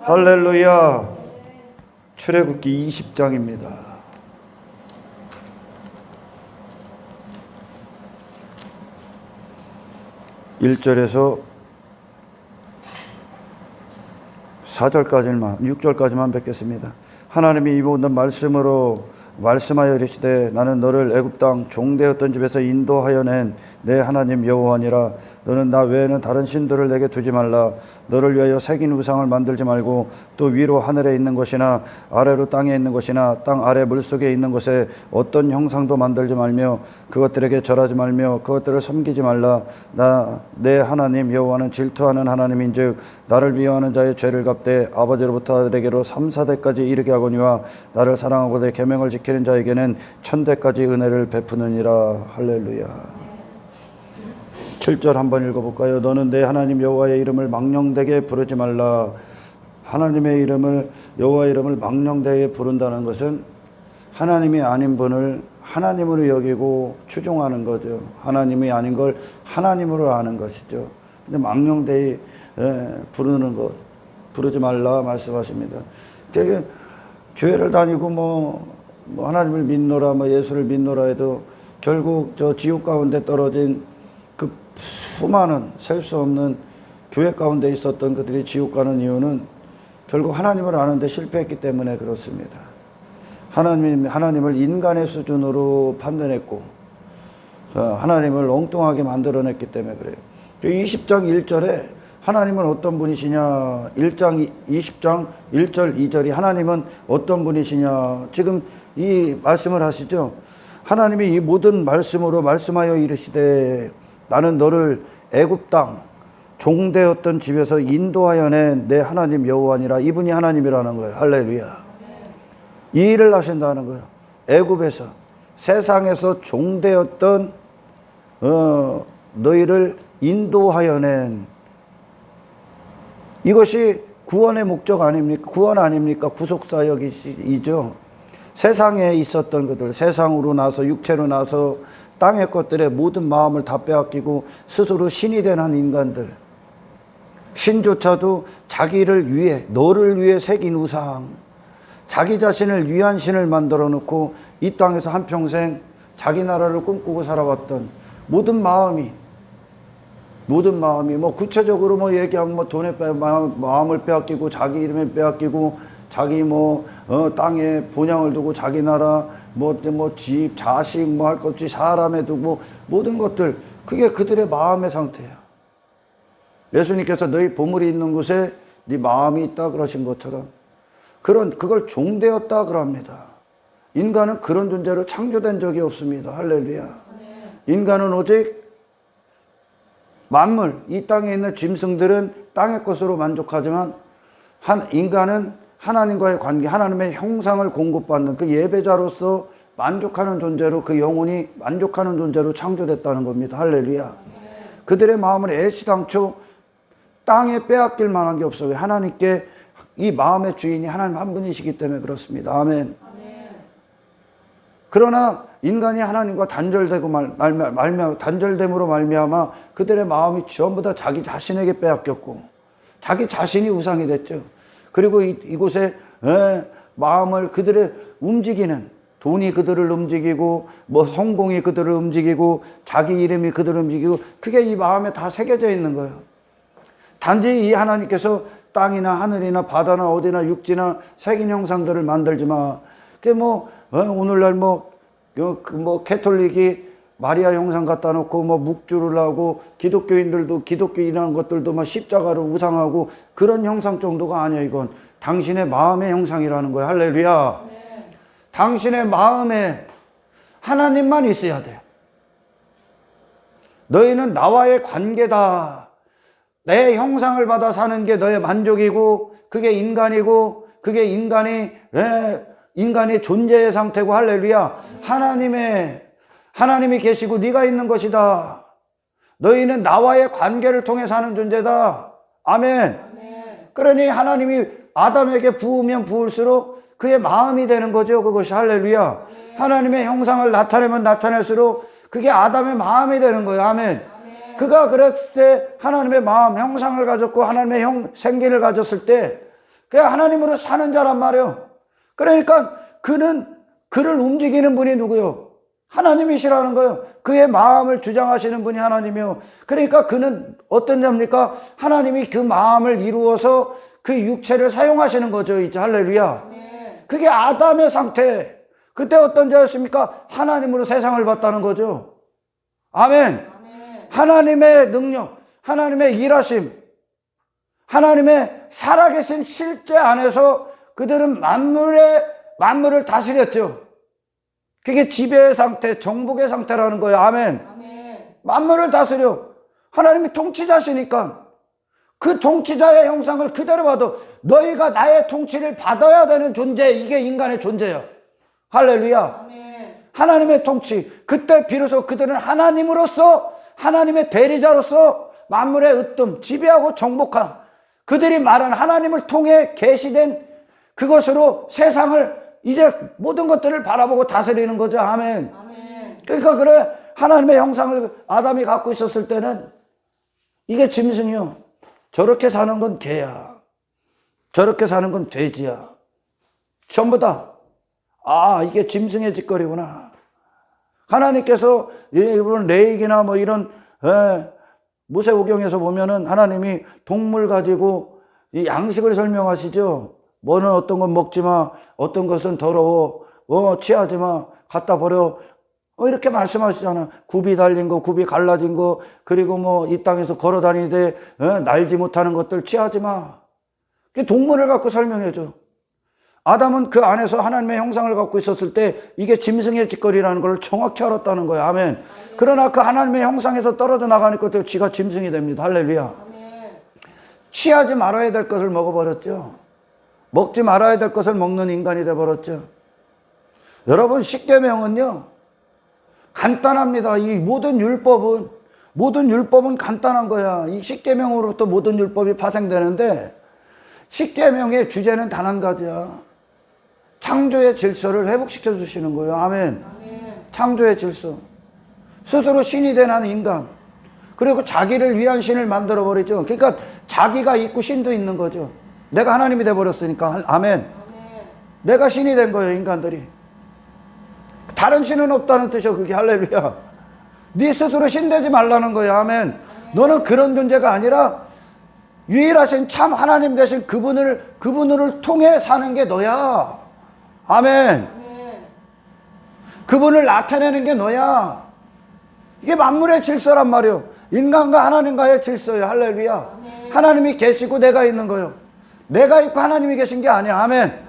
할렐루야. 출애굽기 20장입니다. 1절에서 4절까지만 6절까지만 뵙겠습니다. 하나님이 이 모든 말씀으로 말씀하여 이르시되 나는 너를 애굽 땅 종되었던 집에서 인도하여 낸 내 하나님 여호와니라. 너는 나 외에는 다른 신들을 내게 두지 말라. 너를 위하여 새긴 우상을 만들지 말고 또 위로 하늘에 있는 것이나 아래로 땅에 있는 것이나 땅 아래 물속에 있는 것에 어떤 형상도 만들지 말며 그것들에게 절하지 말며 그것들을 섬기지 말라. 나 내 하나님 여호와는 질투하는 하나님인즉 나를 미워하는 자의 죄를 갚되 아버지로부터 아들에게로 3, 4대까지 이르게 하거니와 나를 사랑하고 내 계명을 지키는 자에게는 1000대까지 은혜를 베푸느니라. 할렐루야. 7절 한번 읽어볼까요? 너는 내 하나님 여호와의 이름을 망령되게 부르지 말라. 하나님의 이름을, 여호와의 이름을 망령되게 부른다는 것은 하나님이 아닌 분을 하나님으로 여기고 추종하는 거죠. 하나님이 아닌 걸 하나님으로 아는 것이죠. 근데 망령되게 부르는 것, 부르지 말라 말씀하십니다. 되게 교회를 다니고 뭐 하나님을 믿노라, 예수를 믿노라 해도 결국 저 지옥 가운데 떨어진 그 수많은 셀 수 없는 교회 가운데 있었던 그들이 지옥 가는 이유는 결국 하나님을 아는데 실패했기 때문에 그렇습니다. 하나님을 인간의 수준으로 판단했고 하나님을 엉뚱하게 만들어냈기 때문에 그래요. 20장 1절에 하나님은 어떤 분이시냐, 20장 1절 2절이 하나님은 어떤 분이시냐, 지금 이 말씀을 하시죠. 하나님이 이 모든 말씀으로 말씀하여 이르시되 나는 너를 애굽 땅 종되었던 집에서 인도하여 낸 내 하나님 여호와니라. 이분이 하나님이라는 거예요. 할렐루야. 이 일을 하신다는 거예요. 애굽에서 세상에서 종되었던 너희를 인도하여 낸, 이것이 구원의 목적 아닙니까? 구원 아닙니까? 구속사역이죠. 세상에 있었던 것들, 세상으로 나서 육체로 나서 땅의 것들에 모든 마음을 다 빼앗기고 스스로 신이 된 한 인간들, 신조차도 자기를 위해, 너를 위해 새긴 우상, 자기 자신을 위한 신을 만들어 놓고 이 땅에서 한평생 자기 나라를 꿈꾸고 살아왔던 모든 마음이 구체적으로 얘기하면 돈에 마음을 빼앗기고 자기 이름에 빼앗기고 자기 땅에 본향을 두고 자기 나라 집, 자식 할 것 없이 사람에 두고 모든 것들, 그게 그들의 마음의 상태야. 예수님께서 너희 보물이 있는 곳에 네 마음이 있다 그러신 것처럼 그걸 종되었다 그럽니다. 인간은 그런 존재로 창조된 적이 없습니다. 할렐루야. 인간은 오직 만물, 이 땅에 있는 짐승들은 땅의 것으로 만족하지만 인간은 하나님과의 관계, 하나님의 형상을 공급받는 그 예배자로서 만족하는 존재로, 그 영혼이 만족하는 존재로 창조됐다는 겁니다. 할렐루야. 그들의 마음은 애시당초 땅에 빼앗길 만한 게 없어요. 하나님께 이 마음의 주인이 하나님 한 분이시기 때문에 그렇습니다. 아멘. 그러나 인간이 하나님과 단절됨으로 말미암아 그들의 마음이 전부 다 자기 자신에게 빼앗겼고 자기 자신이 우상이 됐죠. 그리고 이곳에 마음을 그들의 움직이는, 돈이 그들을 움직이고 성공이 그들을 움직이고 자기 이름이 그들을 움직이고, 그게 이 마음에 다 새겨져 있는 거예요. 단지 이 하나님께서 땅이나 하늘이나 바다나 어디나 육지나 새긴 형상들을 만들지 마. 그게 오늘날 캐톨릭이 마리아 형상 갖다 놓고 묵주를 하고, 기독교인들도 기독교인이라는 것들도 십자가를 우상하고, 그런 형상 정도가 아니야. 이건 당신의 마음의 형상이라는 거야. 할렐루야. 네. 당신의 마음에 하나님만 있어야 돼. 너희는 나와의 관계다. 내 형상을 받아 사는 게 너의 만족이고, 그게 인간이고, 그게 인간의 존재의 상태고. 할렐루야. 하나님이 계시고 네가 있는 것이다. 너희는 나와의 관계를 통해 사는 존재다. 아멘. 그러니 하나님이 아담에게 부으면 부을수록 그의 마음이 되는 거죠. 그것이. 할렐루야. 하나님의 형상을 나타내면 나타낼수록 그게 아담의 마음이 되는 거예요. 아멘. 그가 그랬을 때 하나님의 마음, 형상을 가졌고 하나님의 생기를 가졌을 때 그냥 하나님으로 사는 자란 말이에요. 그러니까 그를 움직이는 분이 누구요? 하나님이시라는 거예요. 그의 마음을 주장하시는 분이 하나님이요. 그러니까 그는 어떤 자입니까? 하나님이 그 마음을 이루어서 그 육체를 사용하시는 거죠. 이제 할렐루야. 그게 아담의 상태. 그때 어떤 자였습니까? 하나님으로 세상을 봤다는 거죠. 아멘. 하나님의 능력, 하나님의 일하심, 하나님의 살아계신 실제 안에서 그들은 만물을 다스렸죠. 그게 지배의 상태, 정복의 상태라는 거예요. 아멘. 만물을 다스려. 하나님이 통치자시니까 그 통치자의 형상을 그대로 봐도 너희가 나의 통치를 받아야 되는 존재, 이게 인간의 존재야. 할렐루야. 하나님의 통치. 그때 비로소 그들은 하나님으로서, 하나님의 대리자로서 만물의 으뜸, 지배하고 정복한, 그들이 말한 하나님을 통해 계시된 그것으로 세상을 이제 모든 것들을 바라보고 다스리는 거죠. 아멘. 그러니까 그래, 하나님의 형상을 아담이 갖고 있었을 때는 이게 짐승이요. 저렇게 사는 건 개야. 저렇게 사는 건 돼지야. 전부 다. 아, 이게 짐승의 짓거리구나. 하나님께서 이런 레이기나 뭐 이런 모세오경에서 보면은 하나님이 동물 가지고 이 양식을 설명하시죠. 뭐는 어떤 건 먹지 마, 어떤 것은 더러워, 취하지 마, 갖다 버려, 이렇게 말씀하시잖아. 굽이 달린 거, 굽이 갈라진 거, 그리고 뭐 이 땅에서 걸어 다니되 날지 못하는 것들 취하지 마. 동물을 갖고 설명해줘. 아담은 그 안에서 하나님의 형상을 갖고 있었을 때 이게 짐승의 짓거리라는 걸 정확히 알았다는 거예요. 아멘. 그러나 그 하나님의 형상에서 떨어져 나가니까 또 지가 짐승이 됩니다. 할렐루야. 취하지 말아야 될 것을 먹어버렸죠. 먹지 말아야 될 것을 먹는 인간이 돼버렸죠. 여러분, 십계명은요 간단합니다. 이 모든 율법은 간단한 거야. 이 십계명으로부터 모든 율법이 파생되는데 십계명의 주제는 단 한 가지야. 창조의 질서를 회복시켜 주시는 거예요. 아멘. 창조의 질서. 스스로 신이 된 한 인간, 그리고 자기를 위한 신을 만들어 버리죠. 그러니까 자기가 있고 신도 있는 거죠. 내가 하나님이 돼 버렸으니까. 아멘. 내가 신이 된 거예요. 인간들이. 다른 신은 없다는 뜻이요. 그게 할렐루야. 네 스스로 신 되지 말라는 거예요. 아멘. 너는 그런 존재가 아니라 유일하신 참 하나님 되신 그분을 통해 사는 게 너야. 아멘. 그분을 나타내는 게 너야. 이게 만물의 질서란 말이요. 인간과 하나님과의 질서예요. 할렐루야. 하나님이 계시고 내가 있는 거요. 내가 있고 하나님이 계신 게 아니야. 아멘.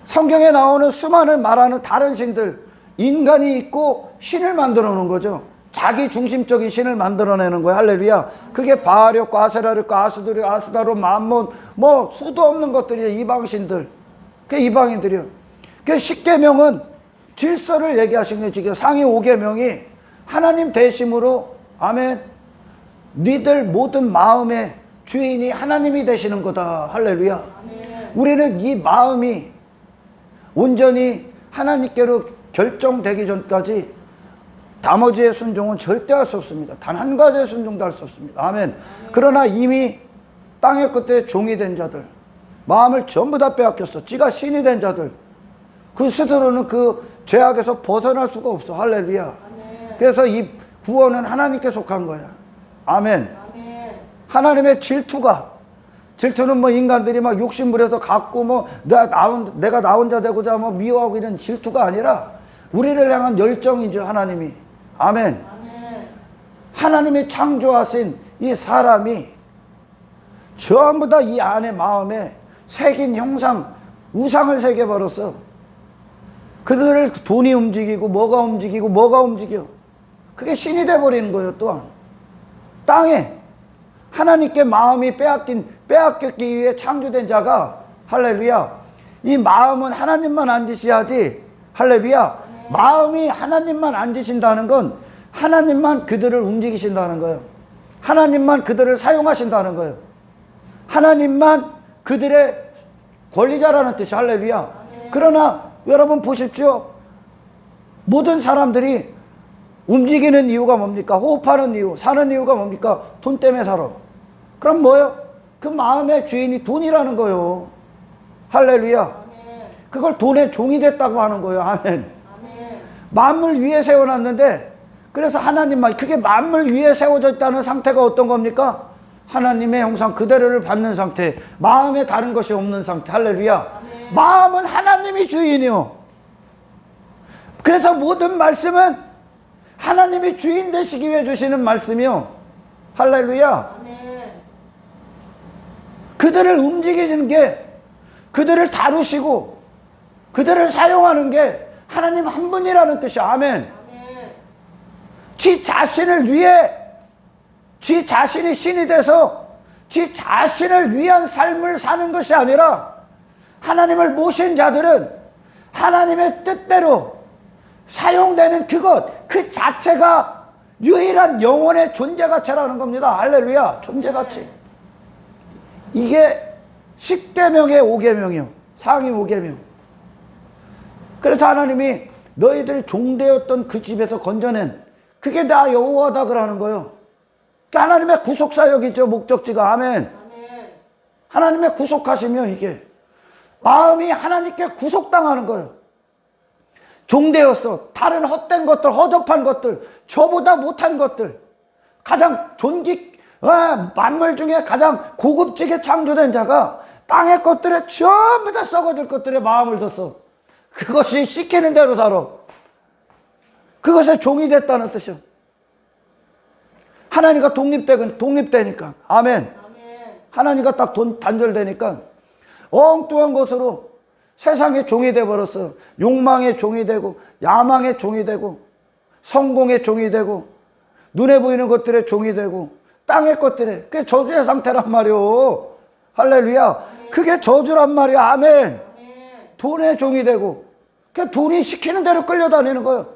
성경에 나오는 수많은 말하는 다른 신들, 인간이 있고 신을 만들어 놓은 거죠. 자기 중심적인 신을 만들어내는 거야. 할렐루야. 그게 바알이었고 아세라였고 아스다로 만몬, 뭐 수도 없는 것들이 이방신들, 그게 이방인들이요. 그 십계명은 질서를 얘기하신 거예요. 지금 상위 5계명이 하나님 대심으로, 아멘, 니들 모든 마음의 주인이 하나님이 되시는 거다. 할렐루야. 아멘. 우리는 이 마음이 온전히 하나님께로 결정되기 전까지 나머지의 순종은 절대 할 수 없습니다. 단 한 가지의 순종도 할 수 없습니다. 아멘. 그러나 이미 땅의 끝에 종이 된 자들, 마음을 전부 다 빼앗겼어. 지가 신이 된 자들, 그 스스로는 그 죄악에서 벗어날 수가 없어. 할렐루야. 아멘. 그래서 이 구원은 하나님께 속한 거야. 아멘. 아멘. 하나님의 질투는 뭐 인간들이 막 욕심부려서 갖고 뭐 내가 나 혼자 되고자 뭐 미워하고 이런 질투가 아니라 우리를 향한 열정이죠. 하나님이. 아멘. 아멘. 하나님이 창조하신 이 사람이 전부 다 이 안에 마음에 새긴 형상, 우상을 새겨버렸어. 그들을 돈이 움직이고 뭐가 움직여. 그게 신이 돼버리는 거예요. 또한 땅에 하나님께 마음이 빼앗겼기 위해 창조된 자가, 할렐루야, 이 마음은 하나님만 앉으셔야지. 할렐루야. 네. 마음이 하나님만 앉으신다는 건 하나님만 그들을 움직이신다는 거예요. 하나님만 그들을 사용하신다는 거예요. 하나님만 그들의 권리자라는 뜻이. 할렐루야. 네. 그러나 여러분 보십시오. 모든 사람들이 움직이는 이유가 뭡니까? 호흡하는 이유, 사는 이유가 뭡니까? 돈 때문에 살아. 그럼 뭐예요? 그 마음의 주인이 돈이라는 거예요. 할렐루야. 그걸 돈의 종이 됐다고 하는 거예요. 아멘. 만물 위에 세워놨는데, 그래서 하나님만, 그게 만물 위에 세워져 있다는 상태가 어떤 겁니까? 하나님의 형상 그대로를 받는 상태, 마음에 다른 것이 없는 상태. 할렐루야. 마음은 하나님이 주인이요. 그래서 모든 말씀은 하나님이 주인 되시기 위해 주시는 말씀이요. 할렐루야. 그들을 움직이는 게, 그들을 다루시고 그들을 사용하는 게 하나님 한 분이라는 뜻이야. 아멘. 지 자신을 위해, 지 자신이 신이 돼서 지 자신을 위한 삶을 사는 것이 아니라, 하나님을 모신 자들은 하나님의 뜻대로 사용되는 그것, 그 자체가 유일한 영혼의 존재가치라는 겁니다. 할렐루야. 존재가치. 이게 10계명의 5계명이요. 상위 5계명. 그래서 하나님이 너희들이 종되었던 그 집에서 건져낸, 그게 나 여호와다 그러는 거예요. 하나님의 구속사역이죠. 목적지가. 아멘. 하나님의 구속하시면 이게 마음이 하나님께 구속당하는 거예요. 종되었어. 다른 헛된 것들, 허접한 것들, 저보다 못한 것들, 가장 만물 중에 가장 고급지게 창조된 자가 땅의 것들에 전부 다 썩어질 것들에 마음을 뒀어. 그것이 시키는 대로 살아. 그것에 종이 됐다는 뜻이요. 하나님과 독립되니까. 아멘. 하나님과 딱 단절되니까 엉뚱한 것으로 세상의 종이 되어버렸어. 욕망의 종이 되고, 야망의 종이 되고, 성공의 종이 되고, 눈에 보이는 것들의 종이 되고, 땅의 것들에. 그게 저주의 상태란 말이오. 할렐루야. 그게 저주란 말이야. 아멘. 돈의 종이 되고, 그 돈이 시키는 대로 끌려다니는 거예요.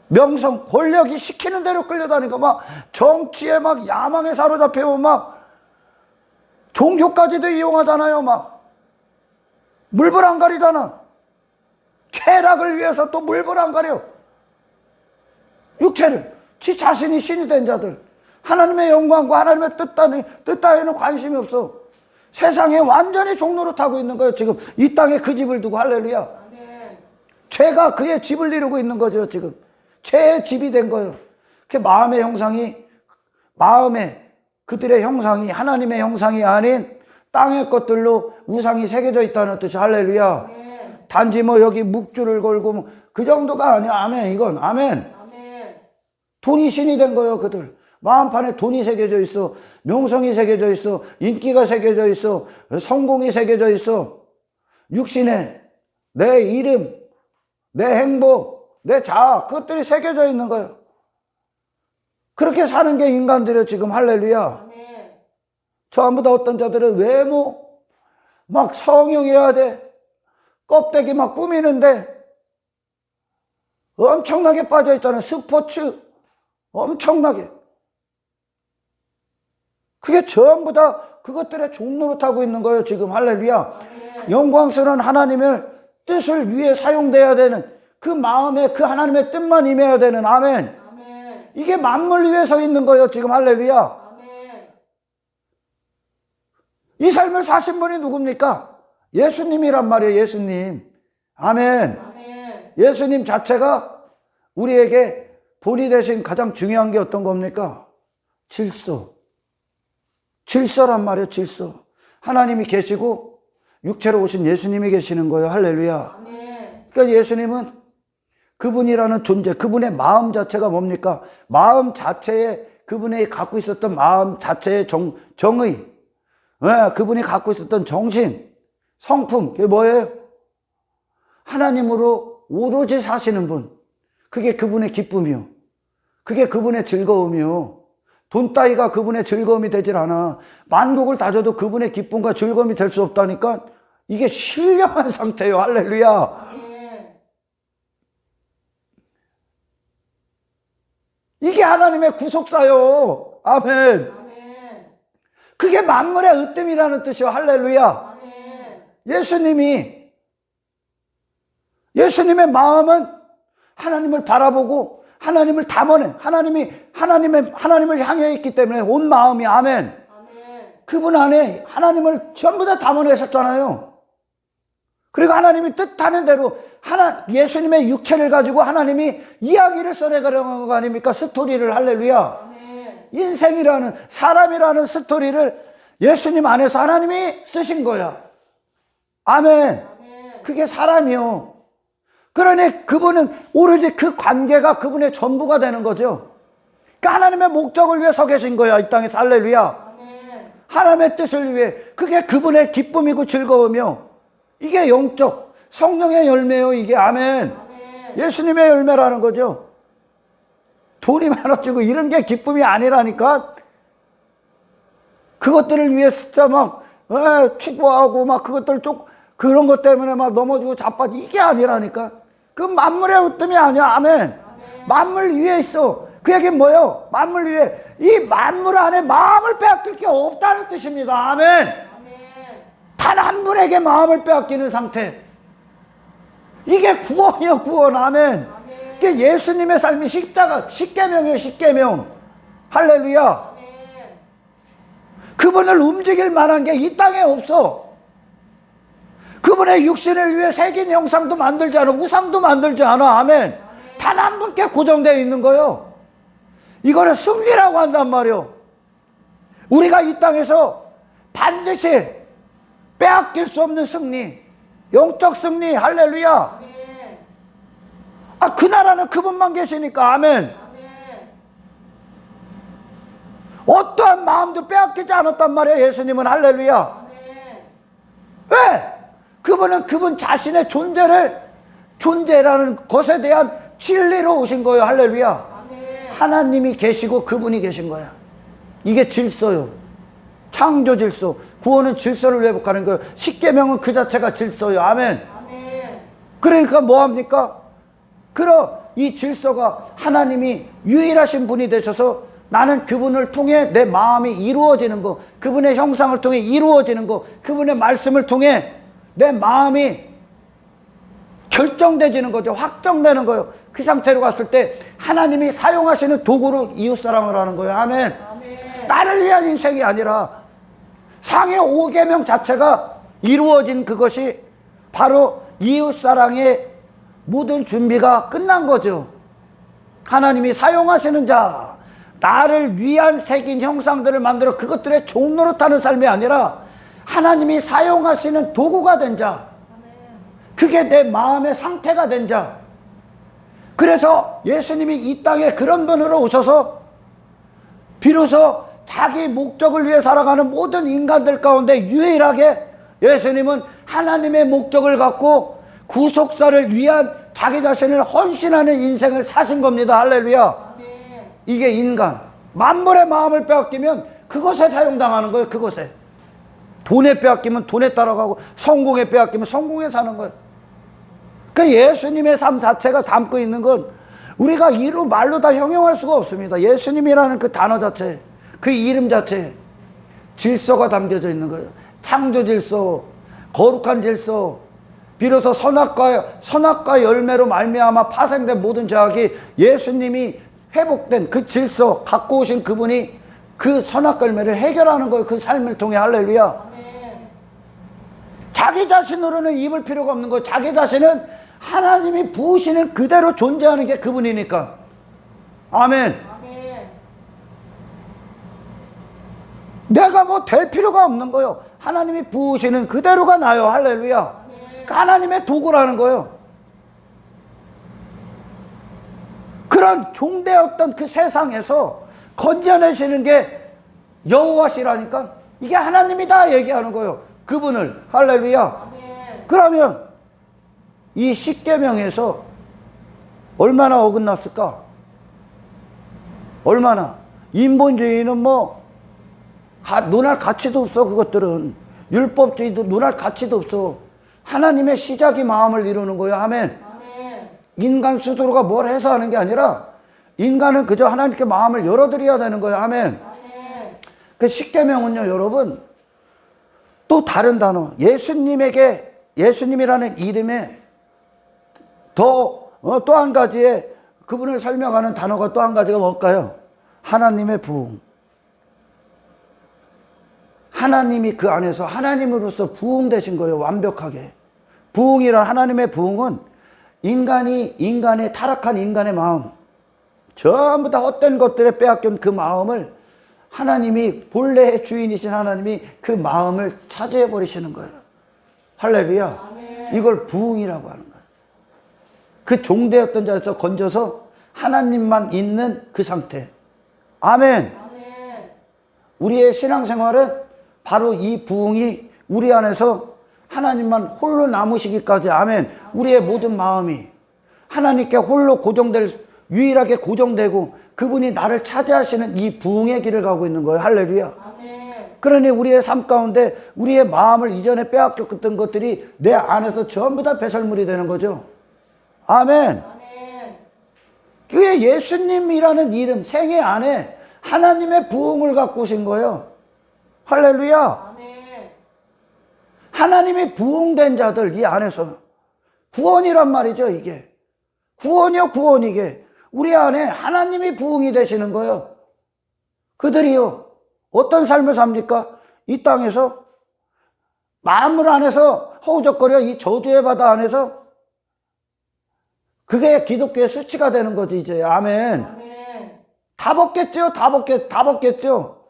명성, 권력이 시키는 대로 끌려다니고, 막 정치에 막 야망에 사로잡히고, 막 종교까지도 이용하잖아요. 막 물불 안 가리잖아. 쾌락을 위해서 또 물불 안 가려. 육체를, 지 자신이 신이 된 자들, 하나님의 영광과 하나님의 뜻 따위는 관심이 없어. 세상에 완전히 종로를 타고 있는 거예요. 지금 이 땅에 그 집을 두고. 할렐루야. 죄가 그의 집을 이루고 있는 거죠. 지금 죄의 집이 된 거예요. 그 마음의 형상이, 그들의 형상이 하나님의 형상이 아닌 땅의 것들로 우상이 새겨져 있다는 뜻이. 할렐루야. 단지 뭐 여기 묵주를 걸고 그 정도가 아니야. 아멘. 이건 아멘. 돈이 신이 된 거예요. 그들 마음판에 돈이 새겨져 있어. 명성이 새겨져 있어. 인기가 새겨져 있어. 성공이 새겨져 있어. 육신에 내 이름, 내 행복, 내 자아, 그것들이 새겨져 있는 거예요. 그렇게 사는 게 인간들이에요. 지금. 할렐루야. 전부 다 어떤 자들은 외모 막 성형해야 돼. 껍데기 막 꾸미는데 엄청나게 빠져 있잖아요. 스포츠 엄청나게. 그게 전부 다 그것들의 종노릇하고 있는 거예요. 지금. 할렐루야. 영광스러운 하나님의 뜻을 위해 사용돼야 되는 그 마음에 그 하나님의 뜻만 임해야 되는. 아멘. 이게 만물 위에 서 있는 거예요. 지금. 할렐루야. 이 삶을 사신 분이 누굽니까? 예수님이란 말이에요. 예수님. 아멘. 예수님 자체가 우리에게 본이 되신 가장 중요한 게 어떤 겁니까? 질서란 말이에요. 질서. 하나님이 계시고 육체로 오신 예수님이 계시는 거예요. 할렐루야. 그러니까 예수님은 그분이라는 존재, 그분의 마음 자체가 뭡니까? 마음 자체에, 그분이 갖고 있었던 마음 자체의 정의, 그분이 갖고 있었던 정신, 성품, 그게 뭐예요? 하나님으로 오로지 사시는 분. 그게 그분의 기쁨이요. 그게 그분의 즐거움이요. 돈 따위가 그분의 즐거움이 되질 않아. 만국을 다져도 그분의 기쁨과 즐거움이 될 수 없다니까. 이게 신령한 상태예요. 할렐루야. 이게 하나님의 구속사요. 아멘. 그게 만물의 으뜸이라는 뜻이요. 할렐루야. 예수님의 마음은 하나님을 바라보고 하나님을 담아낸, 하나님을 향해 있기 때문에 온 마음이. 아멘. 그분 안에 하나님을 전부 다 담아내셨잖아요. 그리고 하나님이 뜻하는 대로 예수님의 육체를 가지고 하나님이 이야기를 써내가려는 거 아닙니까? 스토리를. 할렐루야. 아멘. 인생이라는, 사람이라는 스토리를 예수님 안에서 하나님이 쓰신 거야. 아멘. 아멘. 그게 사람이요. 그러니 그분은 오로지 그 관계가 그분의 전부가 되는 거죠. 그러니까 하나님의 목적을 위해 서 계신 거야, 이 땅에. 할렐루야. 아멘. 하나님의 뜻을 위해. 그게 그분의 기쁨이고 즐거움이요. 이게 영적 성령의 열매요, 이게. 아멘. 아멘. 예수님의 열매라는 거죠. 돈이 많아지고 이런 게 기쁨이 아니라니까. 그것들을 위해 진짜 막 추구하고 막 그것들 그런 것 때문에 막 넘어지고 자빠지고 이게 아니라니까. 그 만물의 으뜸이 아니야. 아멘. 아멘. 만물 위에 있어. 그 얘기는 뭐예요? 만물 위에, 이 만물 안에 마음을 빼앗길 게 없다는 뜻입니다. 아멘. 아멘. 단 한 분에게 마음을 빼앗기는 상태. 이게 구원이요, 구원. 아멘. 아멘. 그게 예수님의 삶이 십자가, 십계명이에요, 십계명. 할렐루야. 아멘. 그분을 움직일 만한 게 이 땅에 없어. 그분의 육신을 위해 새긴 형상도 만들지 않아, 우상도 만들지 않아. 아멘. 단 한 분께 고정되어 있는 거예요. 이거는 승리라고 한단 말이에요. 우리가 이 땅에서 반드시 빼앗길 수 없는 승리, 영적 승리. 할렐루야. 아멘. 그 나라는 그분만 계시니까. 아멘. 아멘. 어떠한 마음도 빼앗기지 않았단 말이에요, 예수님은. 할렐루야. 아멘. 왜? 그분은 그분 자신의 존재라는 것에 대한 진리로 오신 거예요. 할렐루야. 아멘. 하나님이 계시고 그분이 계신 거야. 이게 질서요. 창조 질서. 구원은 질서를 회복하는 거예요. 십계명은 그 자체가 질서요. 아멘. 아멘. 그러니까 뭐합니까? 이 질서가 하나님이 유일하신 분이 되셔서 나는 그분을 통해 내 마음이 이루어지는 거, 그분의 형상을 통해 이루어지는 거, 그분의 말씀을 통해 내 마음이 결정되지는 거죠. 확정되는 거예요. 그 상태로 갔을 때 하나님이 사용하시는 도구로 이웃사랑을 하는 거예요. 아멘. 아멘. 나를 위한 인생이 아니라 상해 5계명 자체가 이루어진 그것이 바로 이웃사랑의 모든 준비가 끝난 거죠. 하나님이 사용하시는 자, 나를 위한 새긴 형상들을 만들어 그것들의 종노릇하는 삶이 아니라 하나님이 사용하시는 도구가 된 자, 그게 내 마음의 상태가 된 자. 그래서 예수님이 이 땅에 그런 분으로 오셔서 비로소 자기 목적을 위해 살아가는 모든 인간들 가운데 유일하게 예수님은 하나님의 목적을 갖고 구속사를 위한 자기 자신을 헌신하는 인생을 사신 겁니다. 할렐루야. 아멘. 이게 인간. 만물의 마음을 빼앗기면 그것에 사용당하는 거예요. 그것에. 돈에 빼앗기면 돈에 따라가고, 성공에 빼앗기면 성공에 사는 거예요. 그 예수님의 삶 자체가 담고 있는 건 우리가 이루 말로 다 형용할 수가 없습니다. 예수님이라는 그 단어 자체, 그 이름 자체, 질서가 담겨져 있는 거예요. 창조 질서, 거룩한 질서. 비로소 선악과 열매로 말미암아 파생된 모든 죄악이 예수님이 회복된 그 질서 갖고 오신 그분이 그 선악과 열매를 해결하는 거예요. 그 삶을 통해. 할렐루야. 아멘. 자기 자신으로는 입을 필요가 없는 거예요. 자기 자신은 하나님이 부으시는 그대로 존재하는 게 그분이니까. 아멘. 아멘. 내가 뭐 될 필요가 없는 거예요. 하나님이 부으시는 그대로가 나요. 할렐루야. 하나님의 도구라는 거예요. 그런 종되었던 그 세상에서 건져내시는 게 여호와시라니까. 이게 하나님이다 얘기하는 거예요. 그분을. 할렐루야. 아멘. 그러면 이 십계명에서 얼마나 어긋났을까? 얼마나. 인본주의는 뭐 논할 가치도 없어. 그것들은 율법주의도 논할 가치도 없어. 하나님의 시작이 마음을 이루는 거예요. 아멘. 아멘. 인간 스스로가 뭘 해서 하는 게 아니라 인간은 그저 하나님께 마음을 열어드려야 되는 거예요. 아멘. 아멘. 그 십계명은요, 여러분, 또 다른 단어, 예수님이라는 이름에 또 한 가지의 그분을 설명하는 단어가 또 한 가지가 뭘까요? 하나님의 부흥. 하나님이 그 안에서 하나님으로서 부흥되신 거예요. 완벽하게. 부흥이란 하나님의 부흥은 인간의 타락한 인간의 마음, 전부 다 헛된 것들에 빼앗긴 그 마음을 하나님이, 본래의 주인이신 하나님이 그 마음을 차지해 버리시는 거예요. 할렐루야. 아멘. 이걸 부흥이라고 하는 거예요. 그 종되었던 자에서 건져서 하나님만 있는 그 상태. 아멘. 아멘. 우리의 신앙생활은 바로 이 부흥이 우리 안에서 하나님만 홀로 남으시기까지. 아멘. 우리의 모든 마음이 하나님께 홀로 유일하게 고정되고 그분이 나를 차지하시는 이 부흥의 길을 가고 있는 거예요. 할렐루야. 아멘. 그러니 우리의 삶 가운데 우리의 마음을 이전에 빼앗겼던 것들이 내 안에서 전부 다 배설물이 되는 거죠. 아멘. 아멘. 그게 예수님이라는 이름, 생애 안에 하나님의 부흥을 갖고 오신 거예요. 할렐루야. 아멘. 하나님이 부흥된 자들 이 안에서 구원이란 말이죠. 이게 구원이요, 구원. 이게 우리 안에 하나님이 부흥이 되시는 거예요. 그들이요 어떤 삶을 삽니까? 이 땅에서 만물 안에서 허우적거려 이 저주의 바다 안에서. 그게 기독교의 수치가 되는 거지 이제. 아멘. 아멘. 다 벗겠죠. 다 벗겠죠.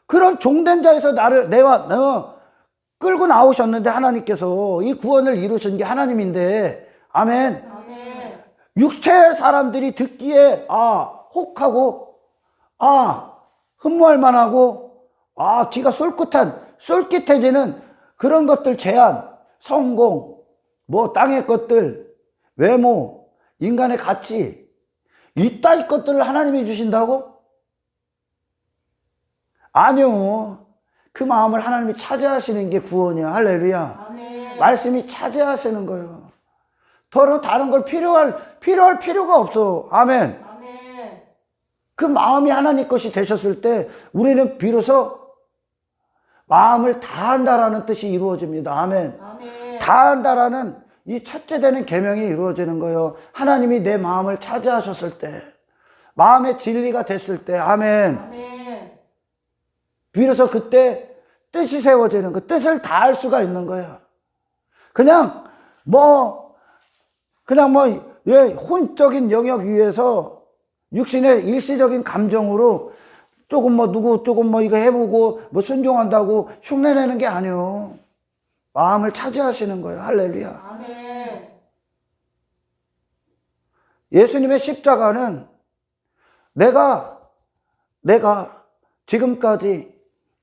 그런 종된 자에서 내와 끌고 나오셨는데, 하나님께서 이 구원을 이루신 게 하나님인데. 아멘. 아멘. 육체의 사람들이 듣기에 혹하고 흠모할 만하고 귀가 쏠깃해지는 그런 것들, 제한, 성공, 땅의 것들, 외모, 인간의 가치, 이따위 것들을 하나님이 주신다고? 아니요. 그 마음을 하나님이 차지하시는 게 구원이야. 할렐루야. 아멘. 말씀이 차지하시는 거예요. 다른 걸 필요할 필요가 없어. 아멘. 아멘. 그 마음이 하나님 것이 되셨을 때 우리는 비로소 마음을 다한다라는 뜻이 이루어집니다. 아멘. 아멘. 다한다라는 이 첫째 되는 계명이 이루어지는 거예요. 하나님이 내 마음을 차지하셨을 때, 마음의 진리가 됐을 때. 아멘. 아멘. 비로소 그때 뜻이 세워지는 거, 뜻을 다할 수가 있는 거예요. 그냥 혼적인 영역 위에서 육신의 일시적인 감정으로 조금 이거 해보고 순종한다고 흉내내는 게 아니에요. 마음을 차지하시는 거예요. 할렐루야. 아멘. 예수님의 십자가는 내가 지금까지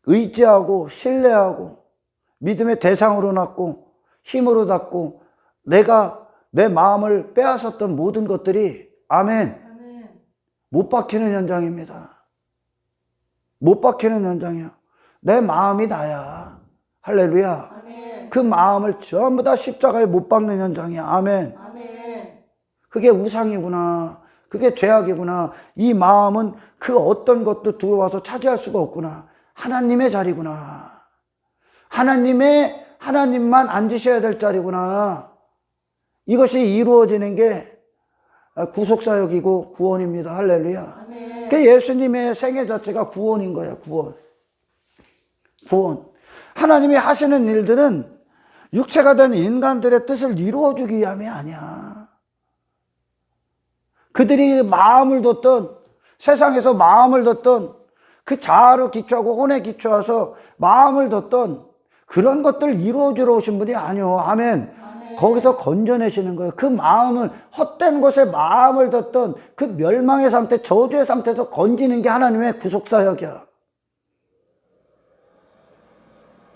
의지하고 신뢰하고 믿음의 대상으로 낳고 힘으로 닫고 내가 내 마음을 빼앗았던 모든 것들이, 아멘, 아멘. 못 박히는 현장입니다. 못 박히는 현장이야. 내 마음이 나야. 할렐루야. 아멘. 그 마음을 전부 다 십자가에 못 박는 현장이야. 아멘. 아멘. 그게 우상이구나. 그게 죄악이구나. 이 마음은 그 어떤 것도 들어와서 차지할 수가 없구나. 하나님의 자리구나. 하나님만 앉으셔야 될 자리구나. 이것이 이루어지는 게 구속사역이고 구원입니다. 할렐루야. 아멘. 그 예수님의 생애 자체가 구원인 거야. 구원. 하나님이 하시는 일들은 육체가 된 인간들의 뜻을 이루어주기 위함이 아니야. 그들이 마음을 뒀던, 세상에서 마음을 뒀던, 그 자아로 기초하고 혼에 기초해서 마음을 뒀던 그런 것들 이루어주러 오신 분이 아니요. 아멘. 아멘. 거기서 건져내시는 거예요. 그 마음을, 헛된 곳에 마음을 뒀던 그 멸망의 상태, 저주의 상태에서 건지는 게 하나님의 구속사역이야.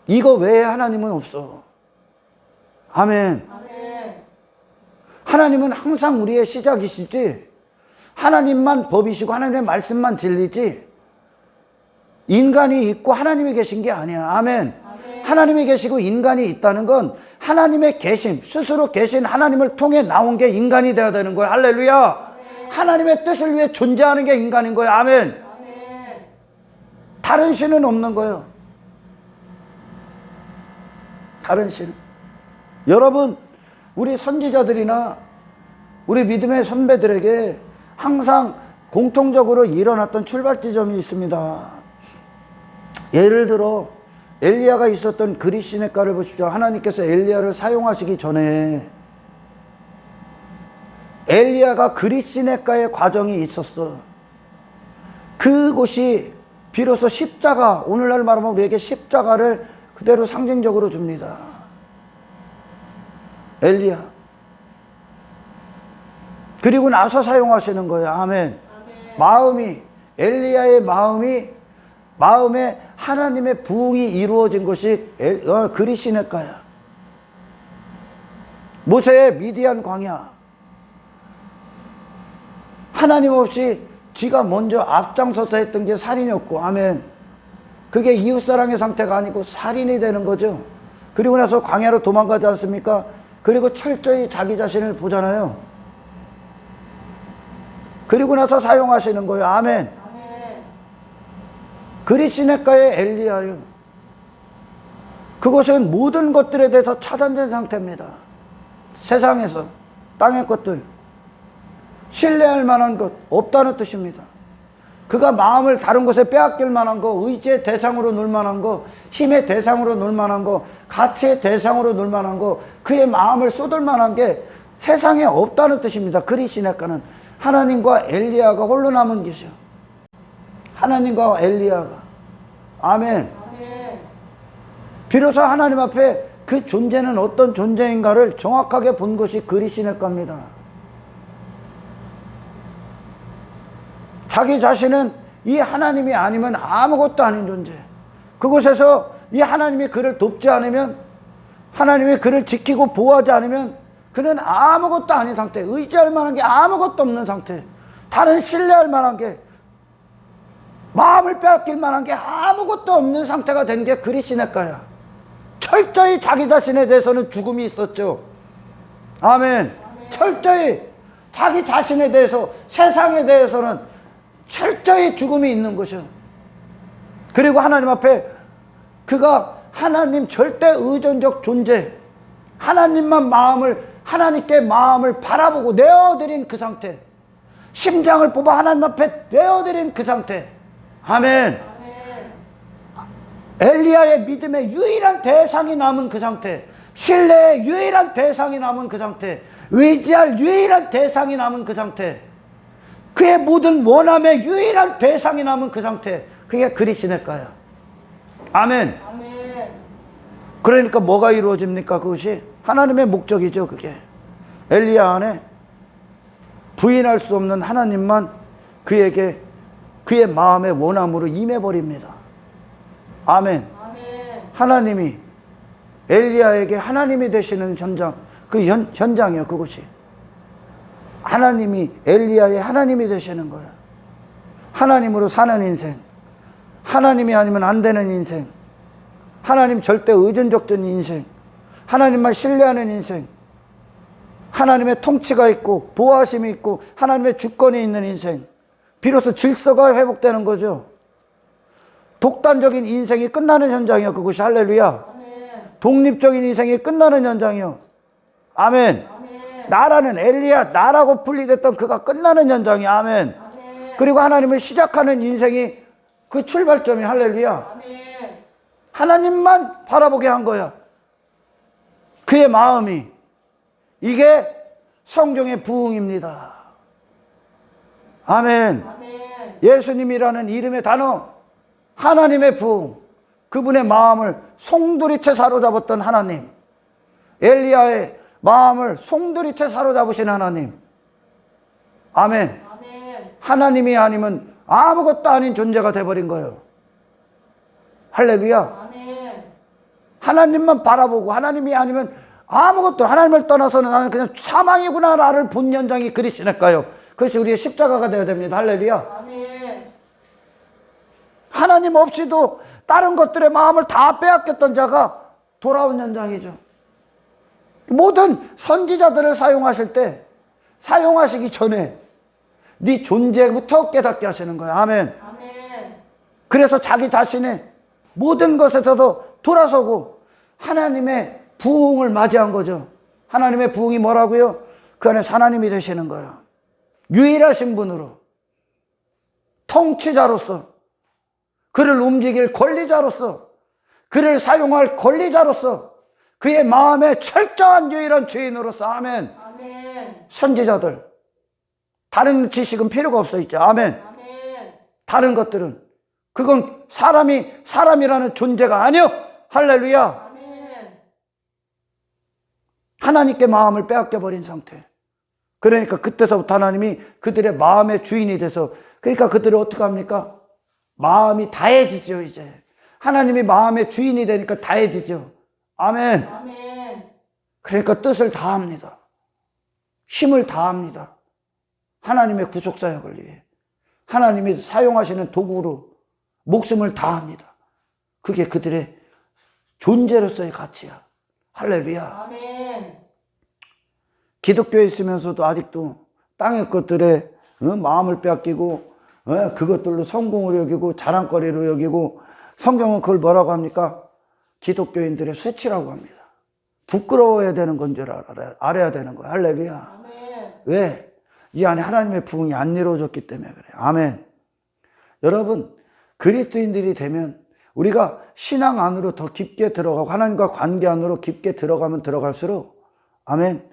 이거 외에 하나님은 없어. 아멘. 아멘. 하나님은 항상 우리의 시작이시지, 하나님만 법이시고 하나님의 말씀만 진리지, 인간이 있고 하나님이 계신 게 아니야. 아멘. 아멘. 하나님이 계시고 인간이 있다는 건 하나님의 계심, 스스로 계신 하나님을 통해 나온 게 인간이 되어야 되는 거야. 할렐루야. 아멘. 하나님의 뜻을 위해 존재하는 게 인간인 거야. 아멘. 아멘. 다른 신은 없는 거예요. 다른 신. 여러분, 우리 선지자들이나 우리 믿음의 선배들에게 항상 공통적으로 일어났던 출발 지점이 있습니다. 예를 들어 엘리야가 있었던 그리시네가를 보십시오. 하나님께서 엘리야를 사용하시기 전에 엘리야가 그리시네가의 과정이 있었어. 그곳이 비로소 십자가, 오늘날 말하면 우리에게 십자가를 그대로 상징적으로 줍니다. 엘리야. 그리고 나서 사용하시는 거예요. 아멘. 마음이, 엘리야의 마음에 하나님의 부흥이 이루어진 것이 그리시네가야. 모세의 미디안 광야. 하나님 없이 지가 먼저 앞장서서 했던 게 살인이었고, 아멘. 그게 이웃사랑의 상태가 아니고 살인이 되는 거죠. 그리고 나서 광야로 도망가지 않습니까? 그리고 철저히 자기 자신을 보잖아요. 그리고 나서 사용하시는 거예요. 아멘. 그리시네가의 엘리야요. 그것은 모든 것들에 대해서 차단된 상태입니다. 세상에서 땅의 것들 신뢰할 만한 것 없다는 뜻입니다. 그가 마음을 다른 곳에 빼앗길 만한 거, 의지의 대상으로 놓을 만한 거, 힘의 대상으로 놓을 만한 거, 가치의 대상으로 놓을 만한 거, 그의 마음을 쏟을 만한 게 세상에 없다는 뜻입니다. 그리시네가는 하나님과 엘리야가 홀로 남은 것이요. 하나님과 엘리야가. 아멘. 비로소 하나님 앞에 그 존재는 어떤 존재인가를 정확하게 본 것이 그리시네가입니다. 자기 자신은 이 하나님이 아니면 아무것도 아닌 존재. 그곳에서 이 하나님이 그를 돕지 않으면, 하나님이 그를 지키고 보호하지 않으면 그는 아무것도 아닌 상태, 의지할 만한 게 아무것도 없는 상태, 다른 신뢰할 만한 게, 마음을 빼앗길 만한 게 아무것도 없는 상태가 된 게 그리시네가야. 철저히 자기 자신에 대해서는 죽음이 있었죠. 아멘. 철저히 자기 자신에 대해서, 세상에 대해서는 철저히 죽음이 있는 것이요. 그리고 하나님 앞에 그가 하나님 절대 의존적 존재, 하나님께 마음을 바라보고 내어드린 그 상태, 심장을 뽑아 하나님 앞에 내어드린 그 상태. 아멘. 엘리야의 믿음의 유일한 대상이 남은 그 상태, 신뢰의 유일한 대상이 남은 그 상태, 의지할 유일한 대상이 남은 그 상태, 그의 모든 원함의 유일한 대상이 남은 그 상태, 그게 그리시네가야. 아멘. 그러니까 뭐가 이루어집니까? 그것이 하나님의 목적이죠. 그게 엘리야 안에 부인할 수 없는 하나님만 그에게 그의 마음의 원함으로 임해버립니다. 아멘. 하나님이 엘리야에게 하나님이 되시는 현장, 그 현장이요. 그것이 하나님이 엘리야의 하나님이 되시는 거예요. 하나님으로 사는 인생, 하나님이 아니면 안 되는 인생, 하나님 절대 의존적인 인생, 하나님만 신뢰하는 인생, 하나님의 통치가 있고 보호하심이 있고 하나님의 주권이 있는 인생, 비로소 질서가 회복되는 거죠. 독단적인 인생이 끝나는 현장이요. 그것이 할렐루야. 독립적인 인생이 끝나는 현장이요. 아멘. 나라는 엘리야, 나라고 분리됐던 그가 끝나는 현장이. 아멘. 그리고 하나님을 시작하는 인생이 그 출발점이. 할렐루야. 하나님만 바라보게 한 거야. 그의 마음이. 이게 성경의 부흥입니다. 아멘. 예수님이라는 이름의 단어, 하나님의 부흥, 그분의 마음을 송두리째 사로잡았던 하나님, 엘리야의 마음을 송두리째 사로잡으신 하나님. 아멘. 하나님이 아니면 아무것도 아닌 존재가 돼버린 거예요. 할렐루야. 하나님만 바라보고 하나님이 아니면 아무것도, 하나님을 떠나서는 나는 그냥 사망이구나 나를 본 현장이 그리시네가요. 그것이 우리의 십자가가 되어야 됩니다. 할렐루야. 하나님 없이도 다른 것들의 마음을 다 빼앗겼던 자가 돌아온 현장이죠. 모든 선지자들을 사용하실 때, 사용하시기 전에 네 존재부터 깨닫게 하시는 거예요. 아멘. 그래서 자기 자신의 모든 것에서도 돌아서고 하나님의 부흥을 맞이한 거죠. 하나님의 부흥이 뭐라고요? 그 안에 하나님이 되시는 거예요. 유일하신 분으로, 통치자로서, 그를 움직일 권리자로서, 그를 사용할 권리자로서 그의 마음에 철저한 유일한 주인으로서 아멘. 아멘. 선지자들 다른 지식은 필요가 없어 있죠. 아멘. 아멘. 다른 것들은 그건 사람이라는 존재가 아니요. 할렐루야. 아멘. 하나님께 마음을 빼앗겨 버린 상태. 그러니까 그때서부터 하나님이 그들의 마음의 주인이 돼서, 그러니까 그들을 어떻게 합니까? 마음이 다해지죠. 이제 하나님이 마음의 주인이 되니까 다해지죠. 아멘. 아멘. 그러니까 뜻을 다합니다. 힘을 다합니다. 하나님의 구속사역을 위해 하나님이 사용하시는 도구로 목숨을 다합니다. 그게 그들의 존재로서의 가치야. 할렐루야. 아멘. 기독교에 있으면서도 아직도 땅의 것들에 마음을 빼앗기고 그것들로 성공을 여기고 자랑거리로 여기고, 성경은 그걸 뭐라고 합니까? 기독교인들의 수치라고 합니다. 부끄러워야 되는 건 줄 알아야 되는 거야. 할렐루야. 아멘. 왜? 이 안에 하나님의 부흥이 안 이루어졌기 때문에 그래요. 아멘. 여러분, 그리스도인들이 되면 우리가 신앙 안으로 더 깊게 들어가고 하나님과 관계 안으로 깊게 들어가면 들어갈수록 아멘,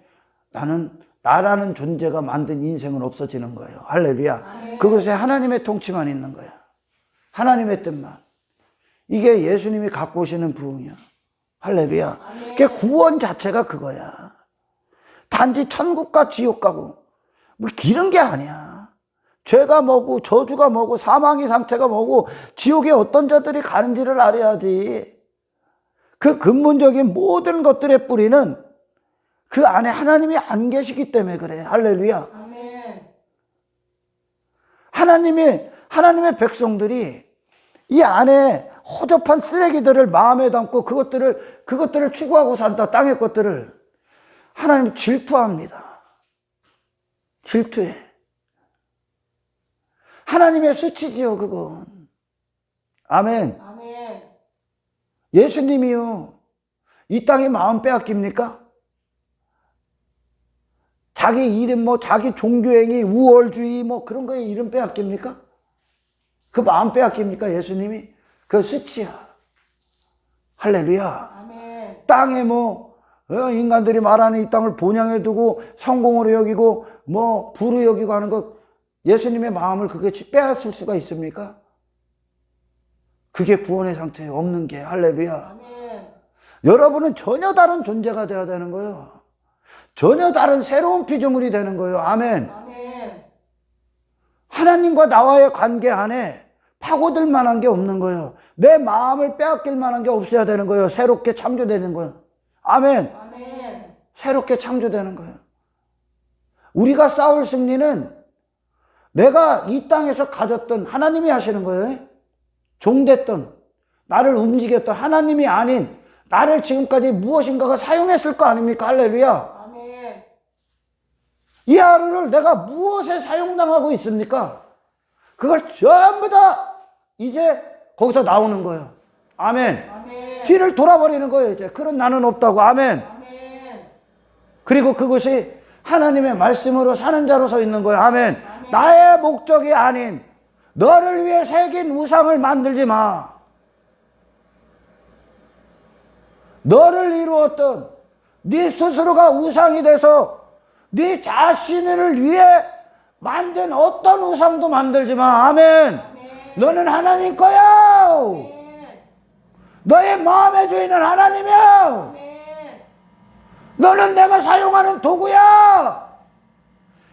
나라는 존재가 만든 인생은 없어지는 거예요. 할렐루야. 아멘. 그것에 하나님의 통치만 있는 거야. 하나님의 뜻만. 이게 예수님이 갖고 오시는 부흥이야. 할렐루야. 그게 구원 자체가 그거야. 단지 천국과 지옥 가고 뭐 이런 게 아니야. 죄가 뭐고 저주가 뭐고 사망의 상태가 뭐고 지옥에 어떤 자들이 가는지를 알아야지. 그 근본적인 모든 것들의 뿌리는 그 안에 하나님이 안 계시기 때문에 그래. 할렐루야. 아멘. 하나님의 백성들이 이 안에 허접한 쓰레기들을 마음에 담고 그것들을 추구하고 산다. 땅의 것들을. 하나님 질투합니다. 질투해. 하나님의 수치지요, 그건. 아멘. 아멘. 예수님이요, 이 땅에 마음 빼앗깁니까? 자기 이름, 자기 종교행위, 우월주의, 그런 거에 이름 빼앗깁니까? 그 마음 빼앗깁니까, 예수님이? 그 수치야. 할렐루야. 아멘. 땅에 인간들이 말하는 이 땅을 본향해 두고 성공으로 여기고, 부로 여기고 하는 것, 예수님의 마음을 그게 빼앗을 수가 있습니까? 그게 구원의 상태에 없는 게. 할렐루야. 아멘. 여러분은 전혀 다른 존재가 되어야 되는 거예요. 전혀 다른 새로운 피조물이 되는 거예요. 아멘. 아멘. 하나님과 나와의 관계 안에 파고들 만한 게 없는 거예요. 내 마음을 빼앗길 만한 게 없어야 되는 거예요. 새롭게 창조되는 거예요. 아멘. 아멘. 새롭게 창조되는 거예요. 우리가 싸울 승리는 내가 이 땅에서 가졌던, 하나님이 하시는 거예요. 종됐던, 나를 움직였던 하나님이 아닌 나를 지금까지 무엇인가가 사용했을 거 아닙니까? 할렐루야. 아멘. 이 하루를 내가 무엇에 사용당하고 있습니까? 그걸 전부 다 이제 거기서 나오는 거예요. 아멘. 아멘. 뒤를 돌아버리는 거예요. 이제 그런 나는 없다고. 아멘. 아멘. 그리고 그것이 하나님의 말씀으로 사는 자로 서 있는 거예요. 아멘. 나의 목적이 아닌 너를 위해 새긴 우상을 만들지 마. 너를 이루었던 네 스스로가 우상이 돼서 네 자신을 위해 만든 어떤 우상도 만들지 마. 아멘. 너는 하나님 거야. 너의 마음의 주인은 하나님이야. 아멘. 너는 내가 사용하는 도구야.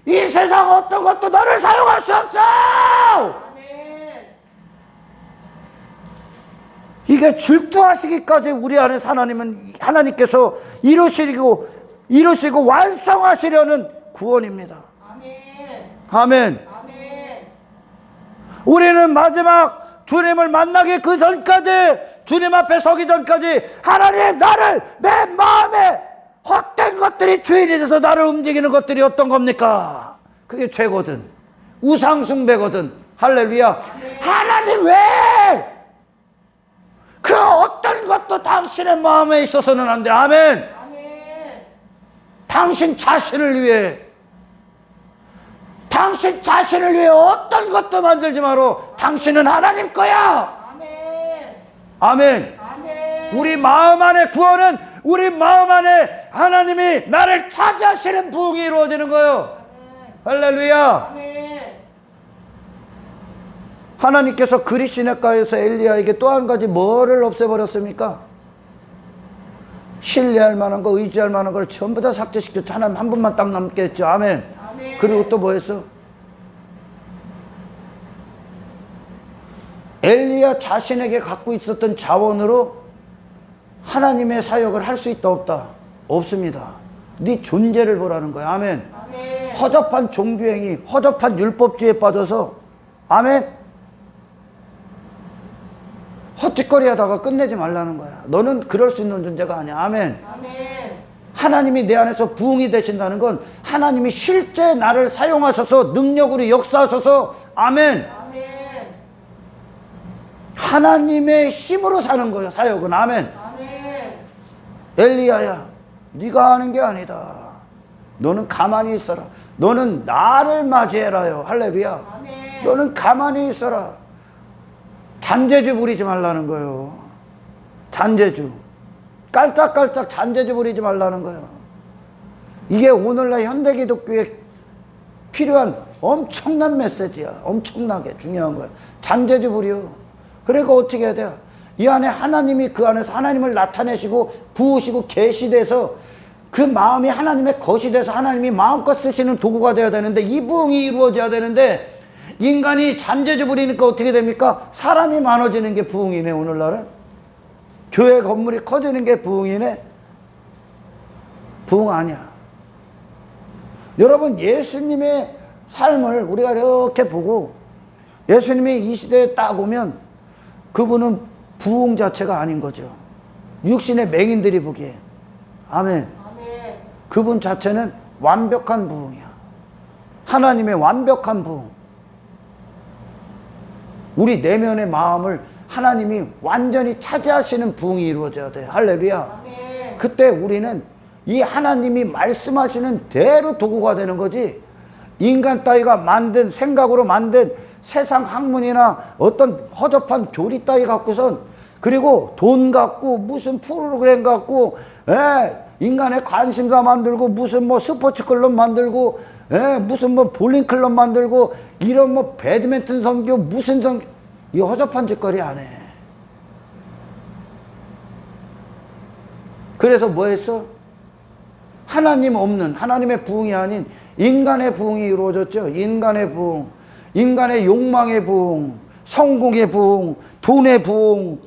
이 세상 어떤 것도 너를 사용할 수 없어. 아멘. 이게 질투하시기까지 우리 안에 하나님께서 이루시고 완성하시려는 구원입니다. 아멘. 아멘. 아멘. 우리는 마지막 주님을 만나기 그 전까지, 주님 앞에 서기 전까지 하나님, 나를, 내 마음에 헛된 것들이 주인이 돼서 나를 움직이는 것들이 어떤 겁니까? 그게 죄거든. 우상숭배거든. 할렐루야. 하나님 왜? 그 어떤 것도 당신의 마음에 있어서는 안 돼. 아멘. 아멘. 당신 자신을 위해 어떤 것도 만들지 마라. 당신은 하나님 거야. 아멘. 아멘. 아멘. 우리 마음 안에 구원은 우리 마음 안에 하나님이 나를 차지하시는 부흥이 이루어지는 거예요. 할렐루야. 아멘. 하나님께서 그리시네가에서 엘리야에게 또 한 가지 뭐를 없애버렸습니까? 신뢰할 만한 거, 의지할 만한 걸 전부 다 삭제시켰죠. 하나님 한 분만 딱 남게 했죠. 아멘. 아멘. 그리고 또 뭐 했어? 엘리야 자신에게 갖고 있었던 자원으로 하나님의 사역을 할 수 있다 없다? 없습니다. 네 존재를 보라는 거야. 아멘. 아멘. 허접한 종교행위, 허접한 율법주의에 빠져서 아멘. 헛짓거리 하다가 끝내지 말라는 거야. 너는 그럴 수 있는 존재가 아니야. 아멘. 아멘. 하나님이 내 안에서 부흥이 되신다는 건 하나님이 실제 나를 사용하셔서 능력으로 역사하셔서 아멘. 아멘. 하나님의 힘으로 사는 거예요. 사역은. 아멘. 아멘. 엘리야야, 네가 하는 게 아니다. 너는 가만히 있어라. 너는 나를 맞이해라요. 할렐루야. 아멘. 너는 가만히 있어라. 잔재주 부리지 말라는 거예요. 잔재주. 깔짝깔짝 잔재주 부리지 말라는 거예요. 이게 오늘날 현대기독교에 필요한 엄청난 메시지야. 엄청나게 중요한 거야. 잔재주 부려. 그러니까 어떻게 해야 돼요? 이 안에 하나님이 그 안에서 하나님을 나타내시고 부으시고 계시돼서 그 마음이 하나님의 것이 돼서 하나님이 마음껏 쓰시는 도구가 되어야 되는데 이 부흥이 이루어져야 되는데 인간이 잔재주 부리니까 어떻게 됩니까? 사람이 많아지는 게 부흥이네. 오늘날은 교회 건물이 커지는 게 부흥이네. 부흥 아니야. 여러분, 예수님의 삶을 우리가 이렇게 보고 예수님이 이 시대에 딱 오면 그분은 부흥 자체가 아닌 거죠. 육신의 맹인들이 보기에. 아멘. 아멘. 그분 자체는 완벽한 부흥이야. 하나님의 완벽한 부흥. 우리 내면의 마음을 하나님이 완전히 차지하시는 부흥이 이루어져야 돼. 할렐루야. 아멘. 그때 우리는 이 하나님이 말씀하시는 대로 도구가 되는 거지, 인간 따위가 만든 생각으로 만든 세상 학문이나 어떤 허접한 교리 따위 갖고선, 그리고 돈 갖고 무슨 프로그램 갖고 인간의 관심사 만들고 무슨 뭐 스포츠 클럽 만들고 무슨 뭐 볼링 클럽 만들고 이런 뭐 배드민턴 선교 무슨 선교, 이 허접한 짓거리 안 해. 그래서 뭐 했어? 하나님 없는, 하나님의 부흥이 아닌 인간의 부흥이 이루어졌죠. 인간의 부흥, 인간의 욕망의 부흥, 성공의 부흥, 돈의 부흥,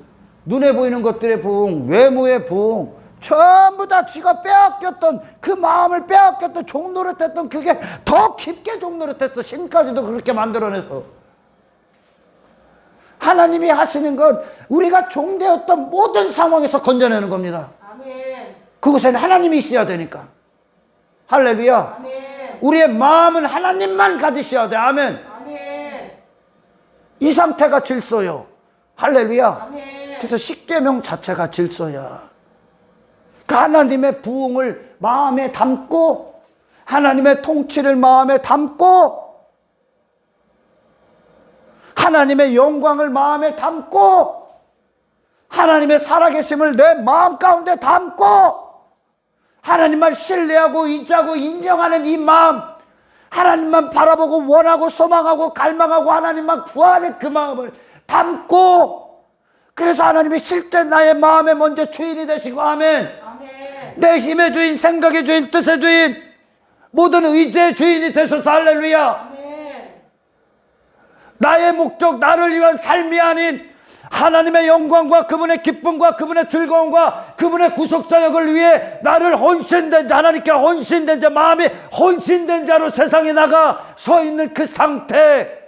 눈에 보이는 것들의 부흥, 외모의 부흥, 전부 다 지가 빼앗겼던 그 마음을 빼앗겼던 종노릇했던 그게 더 깊게 종노릇했어. 신까지도 그렇게 만들어내서. 하나님이 하시는 건 우리가 종되었던 모든 상황에서 건져내는 겁니다. 아멘. 그곳에는 하나님이 있어야 되니까. 할렐루야. 아멘. 우리의 마음은 하나님만 가지셔야 돼. 아멘. 아멘. 이 상태가 질서요. 할렐루야. 아멘. 그래서 십계명 자체가 질서야. 그 하나님의 부흥을 마음에 담고 하나님의 통치를 마음에 담고 하나님의 영광을 마음에 담고 하나님의 살아계심을 내 마음 가운데 담고 하나님만 신뢰하고 의지하고 인정하는 이 마음, 하나님만 바라보고 원하고 소망하고 갈망하고 하나님만 구하는 그 마음을 담고, 그래서 하나님이 실제 나의 마음에 먼저 주인이 되시고 아멘. 아멘. 내 힘의 주인, 생각의 주인, 뜻의 주인, 모든 의지의 주인이 되소서. 할렐루야. 아멘. 나의 목적, 나를 위한 삶이 아닌 하나님의 영광과 그분의 기쁨과 그분의 즐거움과 그분의 구속사역을 위해 나를 헌신된 자, 하나님께 헌신된 자, 마음이 헌신된 자로 세상에 나가 서 있는 그 상태,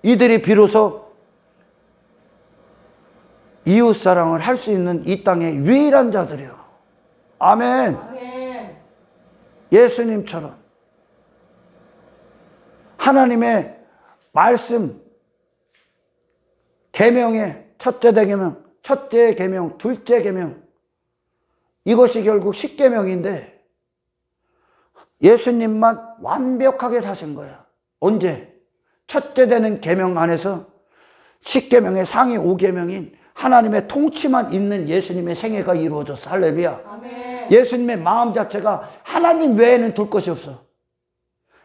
이들이 비로소 이웃사랑을 할 수 있는 이 땅의 유일한 자들이요. 아멘. 아멘. 예수님처럼 하나님의 말씀, 계명의 첫째 계명, 첫째 계명, 둘째 계명, 이것이 결국 십계명인데 예수님만 완벽하게 사신 거야. 언제? 첫째 되는 계명 안에서 십계명의 상위 5계명인 하나님의 통치만 있는 예수님의 생애가 이루어졌어. 할렐루야. 아멘. 예수님의 마음 자체가 하나님 외에는 둘 것이 없어.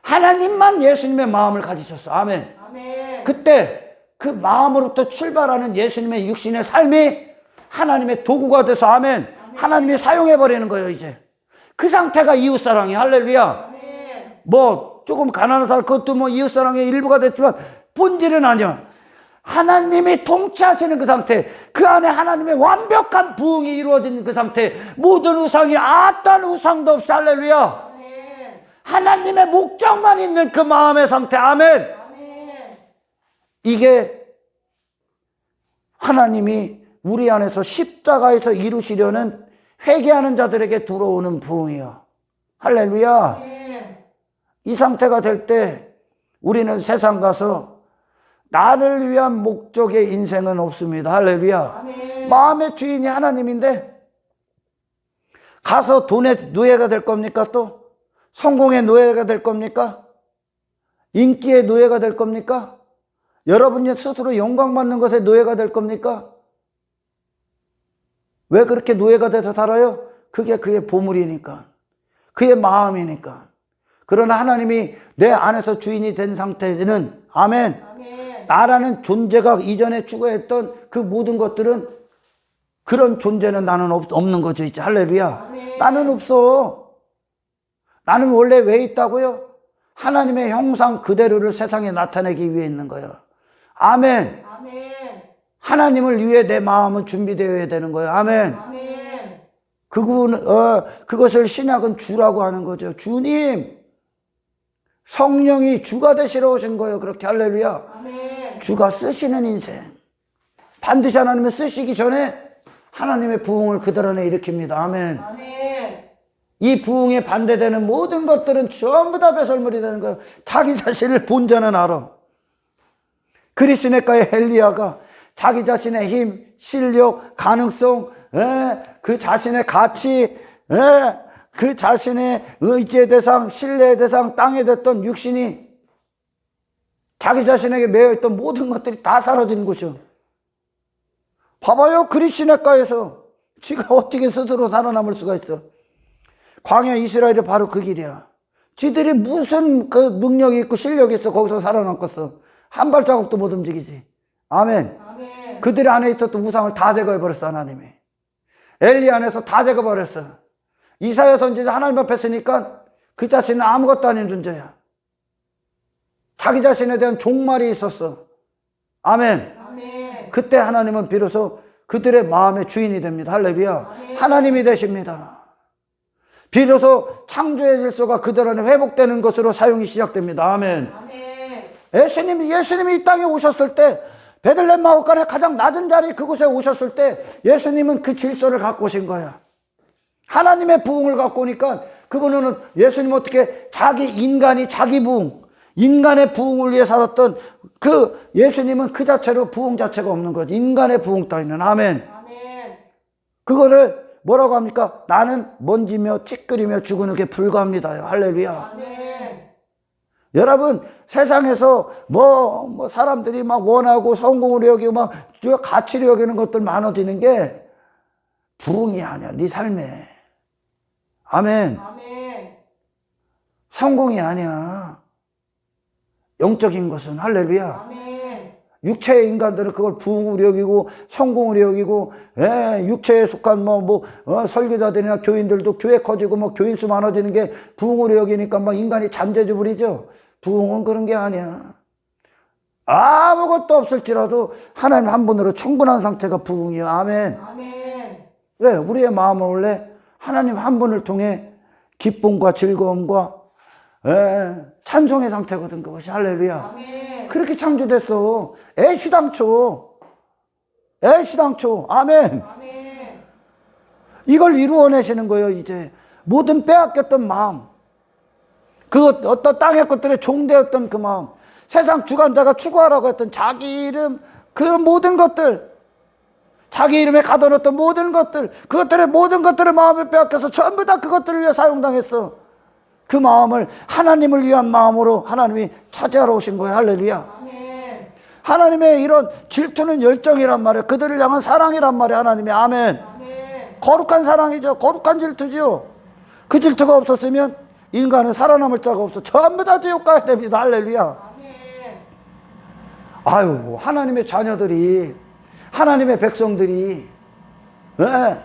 하나님만 예수님의 마음을 가지셨어. 아멘. 아멘. 그때 그 마음으로부터 출발하는 예수님의 육신의 삶이 하나님의 도구가 돼서 아멘. 하나님이 사용해버리는 거예요. 이제 그 상태가 이웃사랑이. 할렐루야. 아멘. 뭐 조금 가난한 사람 그것도 뭐 이웃사랑의 일부가 됐지만 본질은 아니야. 하나님이 통치하시는 그 상태, 그 안에 하나님의 완벽한 부흥이 이루어진 그 상태, 모든 우상이 어떤 우상도 없이 할렐루야. 아멘. 하나님의 목적만 있는 그 마음의 상태. 아멘. 아멘. 이게 하나님이 우리 안에서 십자가에서 이루시려는 회개하는 자들에게 들어오는 부흥이야. 할렐루야. 아멘. 이 상태가 될 때 우리는 세상 가서 나를 위한 목적의 인생은 없습니다. 할렐루야. 아멘. 마음의 주인이 하나님인데 가서 돈의 노예가 될 겁니까? 또 성공의 노예가 될 겁니까? 인기의 노예가 될 겁니까? 여러분이 스스로 영광받는 것의 노예가 될 겁니까? 왜 그렇게 노예가 돼서 살아요? 그게 그의 보물이니까, 그의 마음이니까. 그러나 하나님이 내 안에서 주인이 된 상태에는 아멘, 아멘. 나라는 존재가 이전에 추구했던 그 모든 것들은 그런 존재는 나는 없는 거죠. 이제 할렐루야. 아멘. 나는 없어. 나는 원래 왜 있다고요? 하나님의 형상 그대로를 세상에 나타내기 위해 있는 거예요. 아멘. 아멘. 하나님을 위해 내 마음은 준비되어야 되는 거예요. 아멘. 아멘. 그것을 신약은 주라고 하는 거죠. 주님, 성령이 주가 되시러 오신 거예요. 그렇게 할렐루야. 아멘. 주가 쓰시는 인생. 반드시 하나님을 쓰시기 전에 하나님의 부흥을 그들 안에 일으킵니다. 아멘. 아멘. 이 부흥에 반대되는 모든 것들은 전부 다 배설물이 되는 거예요. 자기 자신을 본 자는 알아. 그리스네가의 엘리야가 자기 자신의 힘, 실력, 가능성, 그 자신의 가치, 그 자신의 의지의 대상, 신뢰의 대상, 땅에 됐던 육신이 자기 자신에게 매여있던 모든 것들이 다 사라지는 것이요. 봐봐요. 그리스네가에서 지가 어떻게 스스로 살아남을 수가 있어. 광야 이스라엘이 바로 그 길이야. 지들이 무슨 그 능력이 있고 실력이 있어 거기서 살아남겠어. 한 발자국도 못 움직이지. 아멘. 아멘. 그들 안에 있었던 우상을 다 제거해버렸어. 하나님이. 엘리 안에서 다 제거해버렸어. 이사야 선지자 하나님 앞에 서니까 그 자신은 아무것도 아닌 존재야. 자기 자신에 대한 종말이 있었어. 아멘. 아멘. 그때 하나님은 비로소 그들의 마음의 주인이 됩니다. 할렐루야. 아멘. 하나님이 되십니다. 비로소 창조의 질서가 그들 안에 회복되는 것으로 사용이 시작됩니다. 아멘. 아멘. 예수님이 이 땅에 오셨을 때 베들레헴 마을간의 가장 낮은 자리 그곳에 오셨을 때 예수님은 그 질서를 갖고 오신 거야. 하나님의 부흥을 갖고 오니까 그분은 예수님 어떻게 자기 인간이 자기 부흥, 인간의 부흥을 위해 살았던 그 예수님은 그 자체로 부흥 자체가 없는 거죠. 인간의 부흥 따위는. 아멘. 아멘. 그거를 뭐라고 합니까? 나는 먼지며 찌끄리며 죽은 게 불과합니다요. 할렐루야. 아멘. 여러분 세상에서 뭐 사람들이 막 원하고 성공을 여기고 막 가치를 여기는 것들 많아지는 게 부흥이 아니야. 네 삶에. 아멘. 아멘. 성공이 아니야. 영적인 것은 할렐루야. 아멘. 육체의 인간들은 그걸 부흥으로 여기고 성공으로 여기고 육체에 속한 설교자들이나 교인들도 교회 커지고 뭐 교인 수 많아지는 게 부흥으로 여기니까 막 인간이 잔재주 부리죠. 부흥은 그런 게 아니야. 아무것도 없을지라도 하나님 한 분으로 충분한 상태가 부흥이야. 아멘. 아멘. 왜? 우리의 마음은 원래 하나님 한 분을 통해 기쁨과 즐거움과 찬송의 상태거든. 그것이 할렐루야. 아멘. 그렇게 창조됐어. 애시당초. 아멘. 아멘. 이걸 이루어내시는 거예요. 이제 모든 빼앗겼던 마음, 그 어떤 땅의 것들에 종되었던 그 마음, 세상 주관자가 추구하라고 했던 자기 이름, 그 모든 것들, 자기 이름에 가둬놓았던 모든 것들, 그것들의 모든 것들을 마음에 빼앗겨서 전부 다 그것들을 위해 사용당했어. 그 마음을 하나님을 위한 마음으로 하나님이 차지하러 오신 거예요. 할렐루야. 아멘. 하나님의 이런 질투는 열정이란 말이에요. 그들을 향한 사랑이란 말이에요. 하나님의 아멘. 아멘. 거룩한 사랑이죠. 거룩한 질투죠. 그 질투가 없었으면 인간은 살아남을 자가 없어. 전부 다 지옥 가야 됩니다. 할렐루야. 아멘. 아유, 하나님의 자녀들이, 하나님의 백성들이, 예,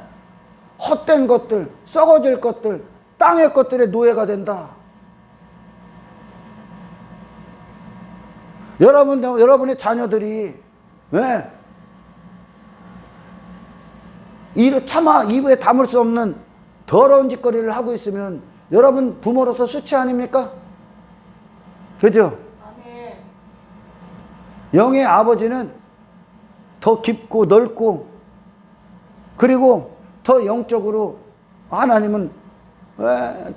헛된 것들, 썩어질 것들, 땅의 것들의 노예가 된다. 여러분의 자녀들이, 예, 차마 입에 담을 수 없는 더러운 짓거리를 하고 있으면 여러분 부모로서 수치 아닙니까? 그죠? 아멘. 영의 아버지는 더 깊고 넓고 그리고 더 영적으로 하나님은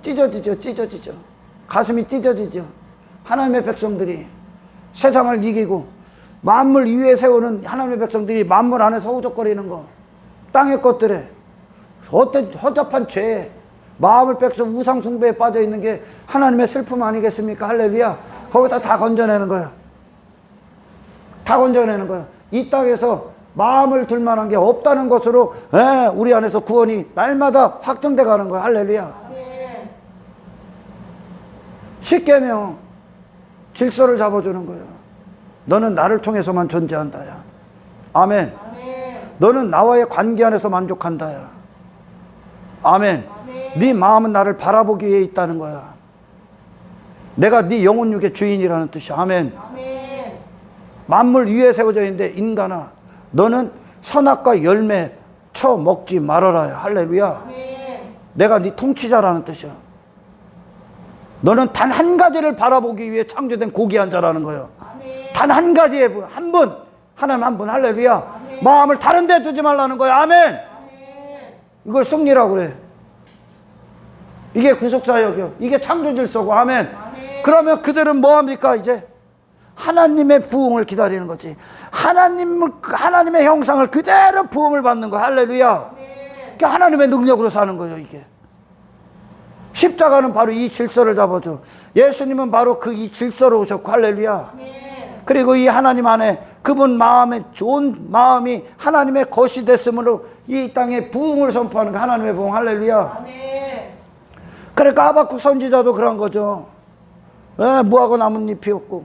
찢어지죠. 가슴이 찢어지죠. 하나님의 백성들이 세상을 이기고 만물 위에 세우는 하나님의 백성들이 만물 안에서 허우적거리는 거, 땅의 것들에 어떤 허접한 죄에 마음을 뺏어 우상 숭배에 빠져 있는 게 하나님의 슬픔 아니겠습니까? 할렐루야. 거기다 다 건져내는 거야. 다 건져내는 거야. 이 땅에서 마음을 둘 만한 게 없다는 것으로 우리 안에서 구원이 날마다 확정돼 가는 거야. 할렐루야. 아멘. 십계명 질서를 잡아주는 거야. 너는 나를 통해서만 존재한다야. 아멘. 아멘. 너는 나와의 관계 안에서 만족한다야. 아멘. 아멘. 네 마음은 나를 바라보기 위해 있다는 거야. 내가 네 영혼 육의 주인이라는 뜻이야. 아멘. 아멘. 만물 위에 세워져 있는데 인간아, 너는 선악과 열매 쳐 먹지 말아라. 할렐루야. 아멘. 내가 네 통치자라는 뜻이야. 너는 단 한 가지를 바라보기 위해 창조된 고귀한 자라는 거야. 아멘. 단 한 가지의 분, 한 분, 하나님 한 분. 할렐루야. 아멘. 마음을 다른 데 두지 말라는 거야. 아멘. 아멘. 이걸 승리라고 그래. 이게 구속사역이요. 이게 창조 질서고. 아멘. 아멘. 그러면 그들은 뭐 합니까? 이제 하나님의 부흥을 기다리는 거지. 하나님의 형상을 그대로 부흥을 받는 거. 할렐루야. 아멘. 그러니까 하나님의 능력으로 사는 거예요. 이게 십자가는 바로 이 질서를 잡아줘. 예수님은 바로 그 이 질서로 오셨고. 할렐루야. 아멘. 그리고 이 하나님 안에 그분 마음에 좋은 마음이 하나님의 것이 됐으므로 이 땅에 부흥을 선포하는 거. 하나님의 부흥. 할렐루야. 아멘. 그러니까 하박국 선지자도 그런 거죠. 무화과 나뭇잎이 없고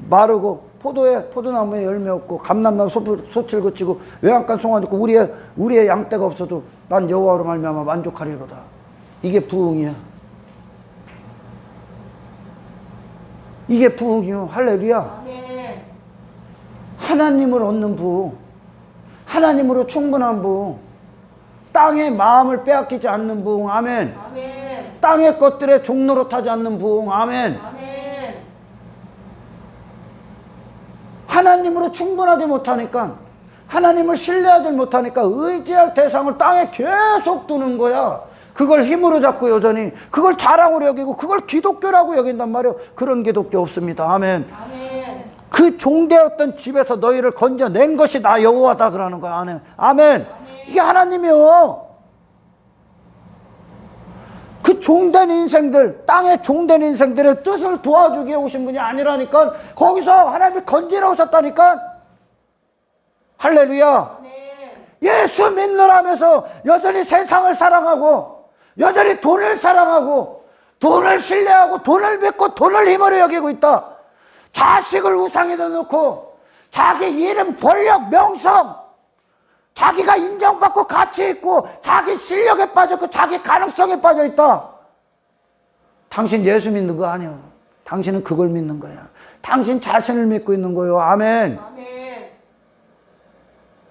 마르고 포도나무에 열매 없고 감람나무 소칠 그치고 외양간 송아지 있고 우리의 양떼가 없어도 난 여호와로 말미암아 만족하리로다. 이게 부흥이야. 이게 부흥이요. 할렐루야. 아멘. 하나님을 얻는 부흥, 하나님으로 충분한 부흥, 땅의 마음을 빼앗기지 않는 부흥. 아멘. 아멘. 땅의 것들에 종로로 타지 않는 부흥. 아멘. 아멘. 하나님으로 충분하지 못하니까, 하나님을 신뢰하지 못하니까 의지할 대상을 땅에 계속 두는 거야. 그걸 힘으로 잡고 여전히 그걸 자랑으로 여기고 그걸 기독교라고 여긴단 말이에요. 그런 기독교 없습니다. 아멘. 아멘. 그 종되었던 집에서 너희를 건져낸 것이 나 여호와다 그러는 거야. 아멘. 아멘. 이게 하나님이요. 그 종된 인생들, 땅에 종된 인생들의 뜻을 도와주기 위해 오신 분이 아니라니까. 거기서 하나님이 건지러 오셨다니까. 할렐루야. 아멘. 예수 믿느라면서 여전히 세상을 사랑하고 여전히 돈을 사랑하고 돈을 신뢰하고 돈을 믿고 돈을 힘으로 여기고 있다. 자식을 우상에다 놓고 자기 이름, 권력, 명성, 자기가 인정받고 가치 있고 자기 실력에 빠졌고 자기 가능성에 빠져 있다. 당신 예수 믿는 거 아니야. 당신은 그걸 믿는 거야. 당신 자신을 믿고 있는 거예요. 아멘. 아멘.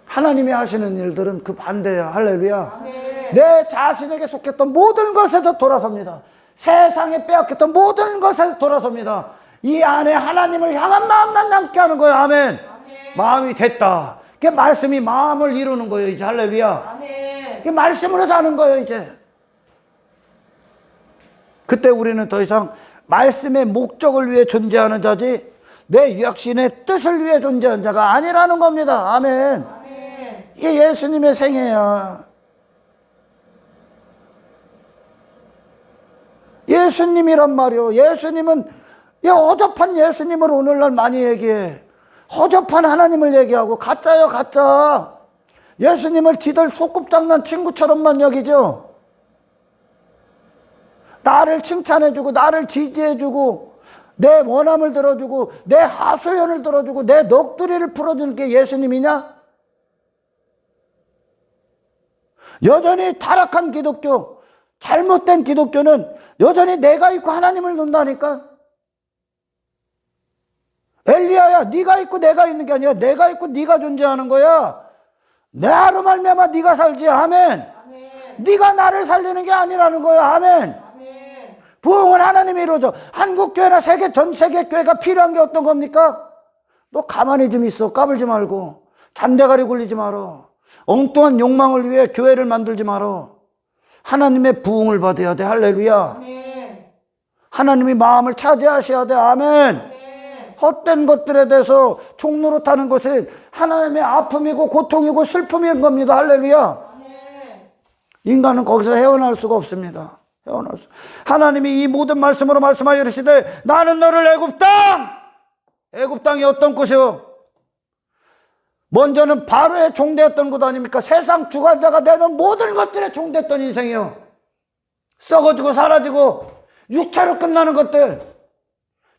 하나님이 하시는 일들은 그 반대야. 할렐루야. 아멘. 내 자신에게 속했던 모든 것에서 돌아섭니다. 세상에 빼앗겼던 모든 것에서 돌아섭니다. 이 안에 하나님을 향한 마음만 남게 하는 거예요. 아멘. 아멘. 마음이 됐다. 그 말씀이 마음을 이루는 거예요. 이제 할렐루야. 아멘. 그 말씀으로 사는 거예요. 이제 그때 우리는 더 이상 말씀의 목적을 위해 존재하는 자지 내 육신의 뜻을 위해 존재하는 자가 아니라는 겁니다. 아멘. 아멘. 이게 예수님의 생애야. 예수님이란 말이요. 예수님은 이 어접한 예수님을 오늘날 많이 얘기해. 허접한 하나님을 얘기하고 가짜요 가짜. 예수님을 지들 소꿉장난 친구처럼만 여기죠. 나를 칭찬해주고 나를 지지해주고 내 원함을 들어주고 내 하소연을 들어주고 내 넋두리를 풀어주는 게 예수님이냐? 여전히 타락한 기독교, 잘못된 기독교는 여전히 내가 있고 하나님을 논다니까. 엘리야야, 네가 있고 내가 있는 게 아니라 내가 있고 네가 존재하는 거야. 나로 말미암아 네가 살지. 아멘. 아멘. 네가 나를 살리는 게 아니라는 거야. 아멘. 아멘. 부흥은 하나님이 이루어져. 한국교회나 전 세계 교회가 필요한 게 어떤 겁니까? 너 가만히 좀 있어. 까불지 말고. 잔대가리 굴리지 마라. 엉뚱한 욕망을 위해 교회를 만들지 마라. 하나님의 부흥을 받아야 돼. 할렐루야. 아멘. 하나님이 마음을 차지하셔야 돼. 아멘. 아멘. 헛된 것들에 대해서 총노릇하는 것은 하나님의 아픔이고 고통이고 슬픔인 겁니다. 할렐루야. 아멘. 인간은 거기서 헤어날 수가 없습니다. 헤어날 수. 하나님이 이 모든 말씀으로 말씀하여 이르시되 나는 너를 애굽 땅이 어떤 곳이요? 먼저는 바로의 종되었던 곳 아닙니까? 세상 주관자가 되는 모든 것들의 종됐던 인생이요. 썩어지고 사라지고 육체로 끝나는 것들.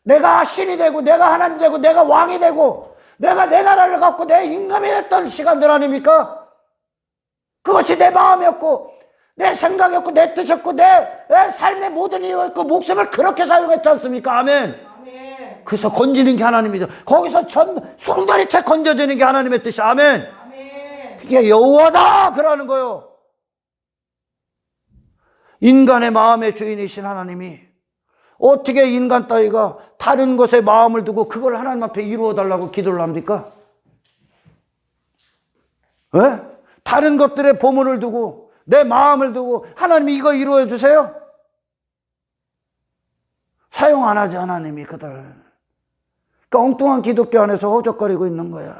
내가 신이 되고 내가 하나님 되고 내가 왕이 되고 내가 내 나라를 갖고 내 임금이 됐던 시간들 아닙니까? 그것이 내 마음이었고 내 생각이었고 내 뜻이었고 내 삶의 모든 이유였고 목숨을 그렇게 사용했지 않습니까? 아멘. 아멘. 그래서 건지는 게 하나님이죠. 거기서 송다리채 건져지는 게 하나님의 뜻이. 아멘. 아멘. 그게 여호와다 그러는 거요. 인간의 마음의 주인이신 하나님이 어떻게 인간 따위가 다른 것에 마음을 두고 그걸 하나님 앞에 이루어 달라고 기도를 합니까? 에? 다른 것들의 보물을 두고 내 마음을 두고 하나님이 이거 이루어 주세요? 사용 안 하지 하나님이 그들. 그러니까 엉뚱한 기독교 안에서 허적거리고 있는 거야.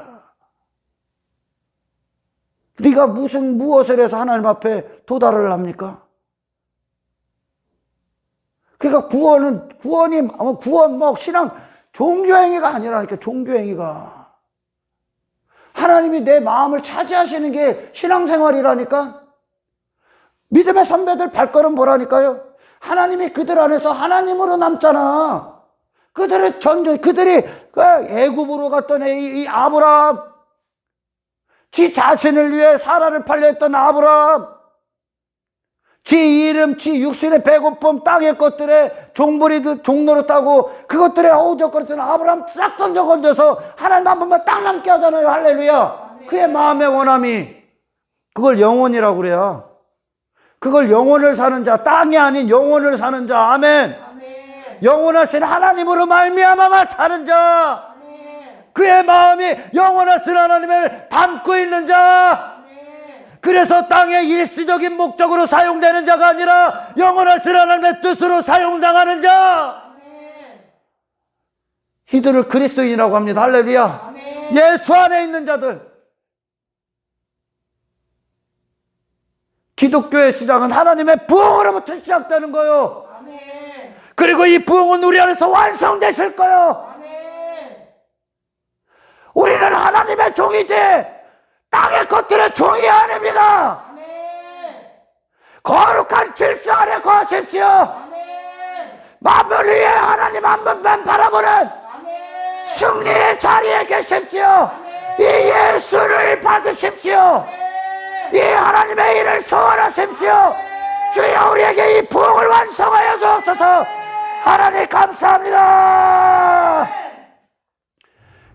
네가 무엇을 해서 하나님 앞에 도달을 합니까? 그러니까 구원 신앙 종교행위가 아니라니까. 종교행위가 하나님이 내 마음을 차지하시는 게 신앙생활이라니까. 믿음의 선배들 발걸음 보라니까요. 하나님이 그들 안에서 하나님으로 남잖아. 그들이 애굽으로 갔던 이 아브라함, 지 자신을 위해 사라를 팔려 했던 아브라함, 지 이름, 지 육신의 배고픔, 땅의 것들에 종노릇하고 그것들에 허우적거렸던 아브라함 싹 던져 건져서 하나님 한 번만 딱 남게 하잖아요. 할렐루야. 그의 마음의 원함이 그걸 영혼이라고 그래요. 그걸 영혼을 사는 자, 땅이 아닌 영혼을 사는 자. 아멘. 아멘. 영원하신 하나님으로 말미암아 사는 자. 아멘. 그의 마음이 영원하신 하나님을 담고 있는 자. 아멘. 그래서 땅의 일시적인 목적으로 사용되는 자가 아니라 영원하신 하나님의 뜻으로 사용당하는 자. 아멘. 이들을 그리스도인이라고 합니다. 할렐루야. 아멘. 예수 안에 있는 자들. 기독교의 시작은 하나님의 부흥으로부터 시작되는 거요. 아멘. 그리고 이 부흥은 우리 안에서 완성되실 거요. 아멘. 우리는 하나님의 종이지 땅의 것들의 종이 아닙니다. 아멘. 거룩한 질서 안에 거하십시오. 아멘. 만물 위에 하나님 한 분만 바라보는 아멘. 승리의 자리에 계십시오. 아멘. 이 예수를 받으십시오. 이 하나님의 일을 소원하십시오. 주여 우리에게 이 부흥을 완성하여 주옵소서. 하나님 감사합니다.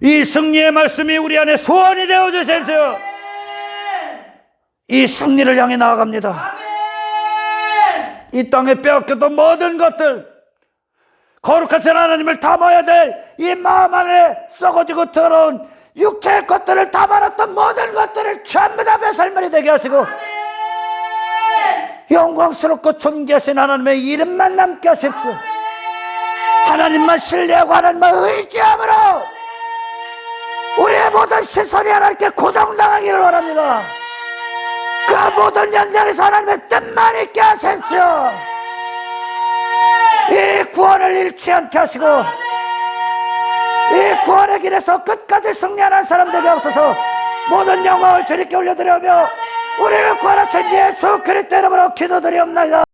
이 승리의 말씀이 우리 안에 소원이 되어 주십시오. 이 승리를 향해 나아갑니다. 이 땅에 빼앗겼던 모든 것들, 거룩하신 하나님을 담아야 될 이 마음 안에 썩어지고 더러운 육체의 것들을 담아놨던 모든 것들을 전부 다 배설물이 되게 하시고 영광스럽고 존귀하신 하나님의 이름만 남게 하십시오. 하나님만 신뢰하고 하나님만 의지함으로 우리의 모든 시선이 하나님께 고정당하기를 원합니다. 그 모든 현장에서 하나님의 뜻만 있게 하십시오. 이 구원을 잃지 않게 하시고 이 구원의 길에서 끝까지 승리하는 사람 되게 없어서 모든 영광을 주님께 올려드리며 우리를 구원하신 예수 그리스도 이름으로 기도드리옵나이다.